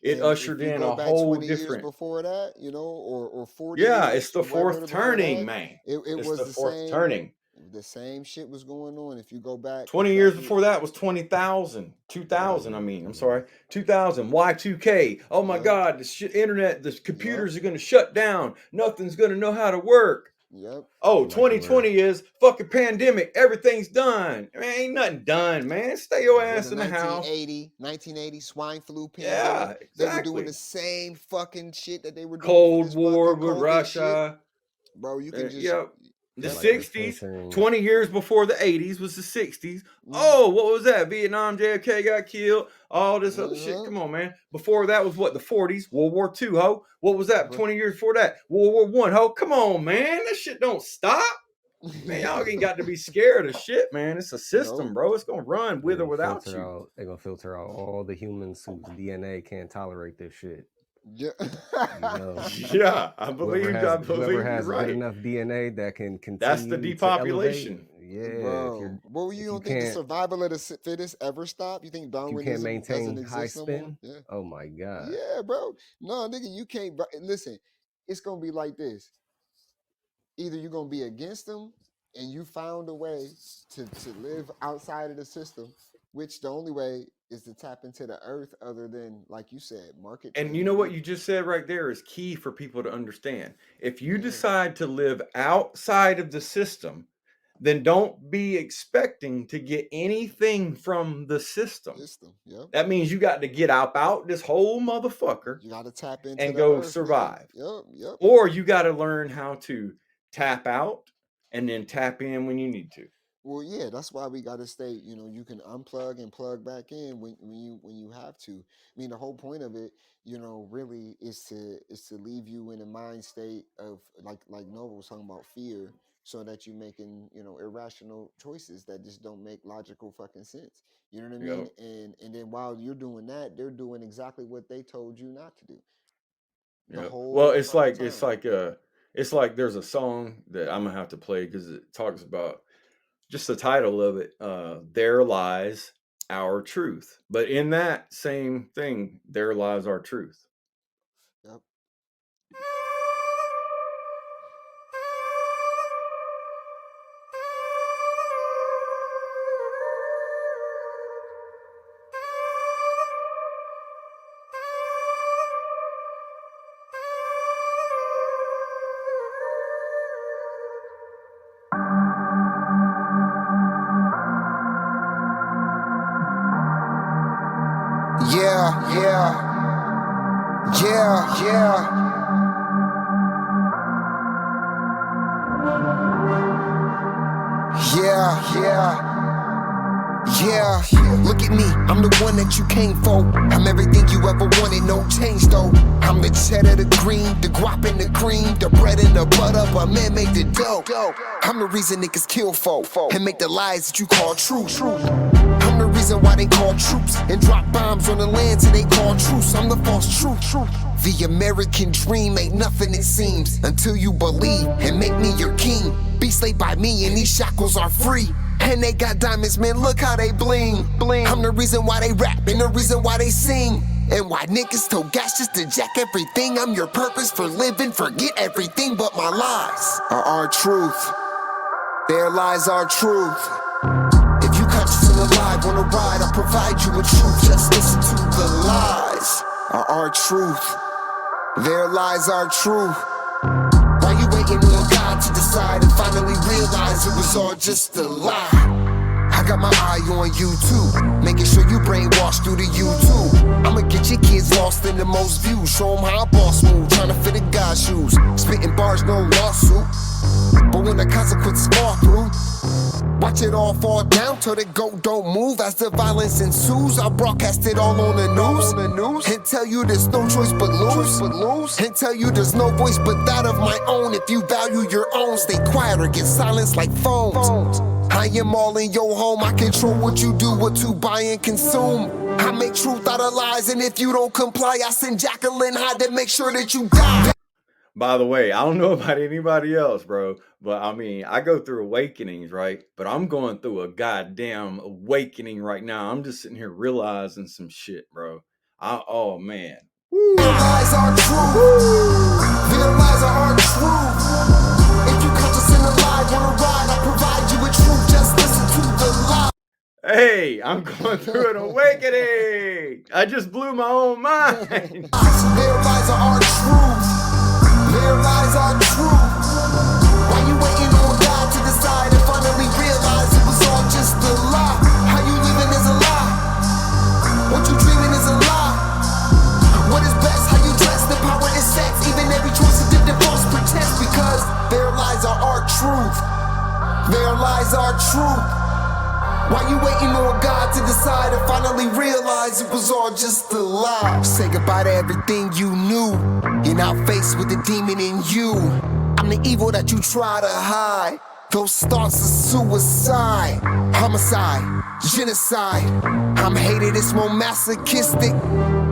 It and if ushered you in go a back whole 20 years different, before that, or 40 yeah, it's years, the fourth whatever before turning, that, man. it It's was the the fourth same. turning. The same shit was going on. If you go back 20 years exactly, before that was 20,000, 2000. I mean, I'm sorry, 2000, Y2K. Oh my yep, God, the internet, the yep, computers are going to shut down. Nothing's going to know how to work. yep. Oh, Feel like we're 2020 is fucking pandemic. Everything's done. Man, ain't nothing done, man. Stay your Then ass the in the house. 1980 swine flu pandemic, Yeah, they were doing the exactly. same fucking shit that they were doing for Cold this War fucking with COVID shit. Russia. Bro, you can just Yep. The Yep. Like they're 60s, filtering. 20 years before the 80s was the 60s. Mm. Oh, what was that? Vietnam, JFK got killed, all this other shit. Uh-huh. Come on, man. Before that was what, the 40s, World War II, ho? What was that? Bro. 20 years before that, World War One, ho? Come on, man. That shit don't stop. Man, y'all ain't got to be scared of shit, man. It's a system, Nope. bro. It's gonna run with or without filter you. out. They're gonna filter out all the humans whose DNA can't tolerate this shit. Yeah. You know, Yeah, I believe whoever you're has right. good enough DNA that can continue. That's the to elevate, depopulation. Yeah, if Bro, you're, well, if you you don't think the can't, survival of the fittest ever stop? You think if you can't Darwinism doesn't maintain high exist no more? spin. Yeah. Oh my god. Yeah, bro. No, nigga, you can't. Listen, it's gonna be like this. Either you're gonna be against them, and you found a way to live outside of the system, which the only way is to tap into the earth, other than, like you said, market. And you know what you just said right there is key for people to understand. If you Yeah. decide to live outside of the system, then don't be expecting to get anything from the system. Yep. That means you got to get out this whole motherfucker You got to tap into and the go earth, man. survive. Yep. Or you got to learn how to tap out and then tap in when you need to. Well, yeah, that's why we got to stay. You know, you can unplug and plug back in when you have to. I mean, the whole point of it, you know, really is to leave you in a mind state of like Nova was talking about, fear, so that you're making, you know, irrational choices that just don't make logical fucking sense. You know what I mean? Yep. And then while you're doing that, they're doing exactly what they told you not to do. The Yep. whole Well, it's fucking like time. it's like there's a song that I'm gonna have to play because it talks about just the title of it. There lies our truth, but in that same thing, there lies our truth. Yep. Yeah, look at me, I'm the one that you came for. I'm everything you ever wanted, no change though. I'm the cheddar, the green, the guap and the cream, the bread and the butter, but man made the dough. I'm the reason niggas kill folk and make the lies that you call true. I'm the reason why they call troops and drop bombs on the lands and they call truce. I'm the false truth. The American dream ain't nothing it seems until you believe and make me your king. Be slaved by me and these shackles are free. And they got diamonds, man, look how they bling. I'm the reason why they rap and the reason why they sing. And why niggas told gas just to jack everything. I'm your purpose for living, forget everything but my lies are our truth. Their lies are truth. If you catch us alive on a ride, I'll provide you with truth. Just listen to the lies are our truth. Their lies are true. Why you waiting on God to decide and finally realize it was all just a lie? I got my eye on you too, making sure you brainwashed through the YouTube. I'ma get your kids lost in the most views. Show them how a boss move, trying to fit in God's shoes. Spitting bars, no lawsuit. But when the consequences fall through, watch it all fall down till the goat don't move. As the violence ensues, I'll broadcast it all on the news. And tell you there's no choice but lose. And tell you there's no voice but that of my own. If you value your own, stay quiet or get silenced like phones. I am all in your home. I control what you do, what to buy and consume. I make truth out of lies, and if you don't comply, I send Jacqueline Hyde to make sure that you die. By the way, I don't know about anybody else, bro, but I mean, I go through awakenings, right? But I'm going through a goddamn awakening right now. I'm just sitting here realizing some shit, bro. Oh, man. Their lies are true. Their lies are true. If you catch us in a lie, wanna ride, I'll provide you with truth. Just listen to the lie. Hey, I'm going through an awakening. I just blew my own mind. Their lies are truth. Their lies are true. Why you waiting on God to decide and finally realize it was all just a lie? How you living is a lie. What you dreaming is a lie. What is best, how you dress, the power is sex. Even every choice is different, false pretense. Because their lies are our truth. There lies our truth. Why you waiting on God to decide and finally realize it was all just a lie? Say goodbye to everything you knew. You're now faced with the demon in you. I'm the evil that you try to hide. Those thoughts are suicide, homicide, genocide. I'm hated, it's more masochistic.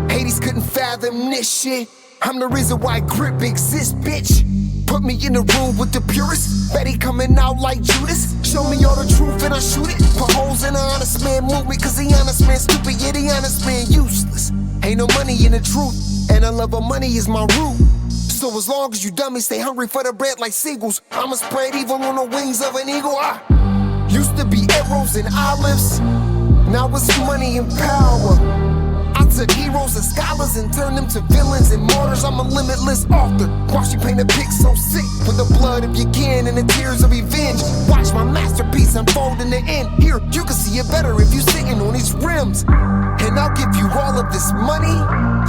Hades couldn't fathom this shit. I'm the reason why grip exists, bitch. Put me in the room with the purists. Betty coming out like Judas. Show me all the truth and I shoot it. Put holes in the honest man movement, cause the honest man stupid, yeah, the honest man useless. Ain't no money in the truth, and the love of money is my root. So as long as you dummies stay hungry for the bread like seagulls, I'ma spread evil on the wings of an eagle. I used to be arrows and olives, now it's money and power. I took heroes and scholars and turned them to villains and martyrs. I'm a limitless author. Watch you paint a pic so sick with the blood of your kin and the tears of revenge. Watch my masterpiece unfold in the end. Here, you can see it better if you sitting on these rims. And I'll give you all of this money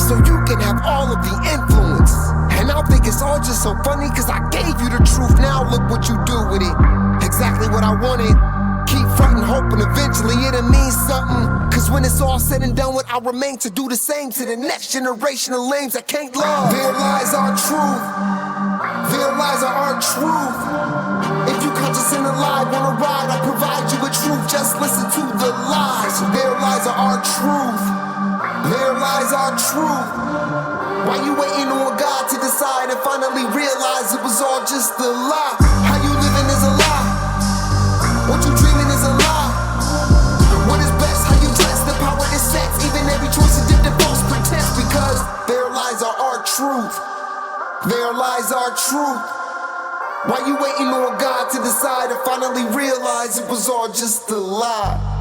so you can have all of the influence. And I'll think it's all just so funny cause I gave you the truth. Now look what you do with it. Exactly what I wanted. Keep frontin', hoping eventually it'll mean something. Cause when it's all said and done, what I remain to do the same to the next generation of lames that can't love. There lies our truth. There lies our truth. If you conscious and alive, wanna ride, I'll provide you with truth. Just listen to the lies. There lies our truth. There lies our truth. Why you waiting on God to decide and finally realize it was all just a lie? How you living is a lie. What you dreaming is a lie. What is best, how you dress, the power is sex. Even every choice is dipped in false pretense. Because there lies our truth. There lies our truth. Why you waiting on God to decide and finally realize it was all just a lie?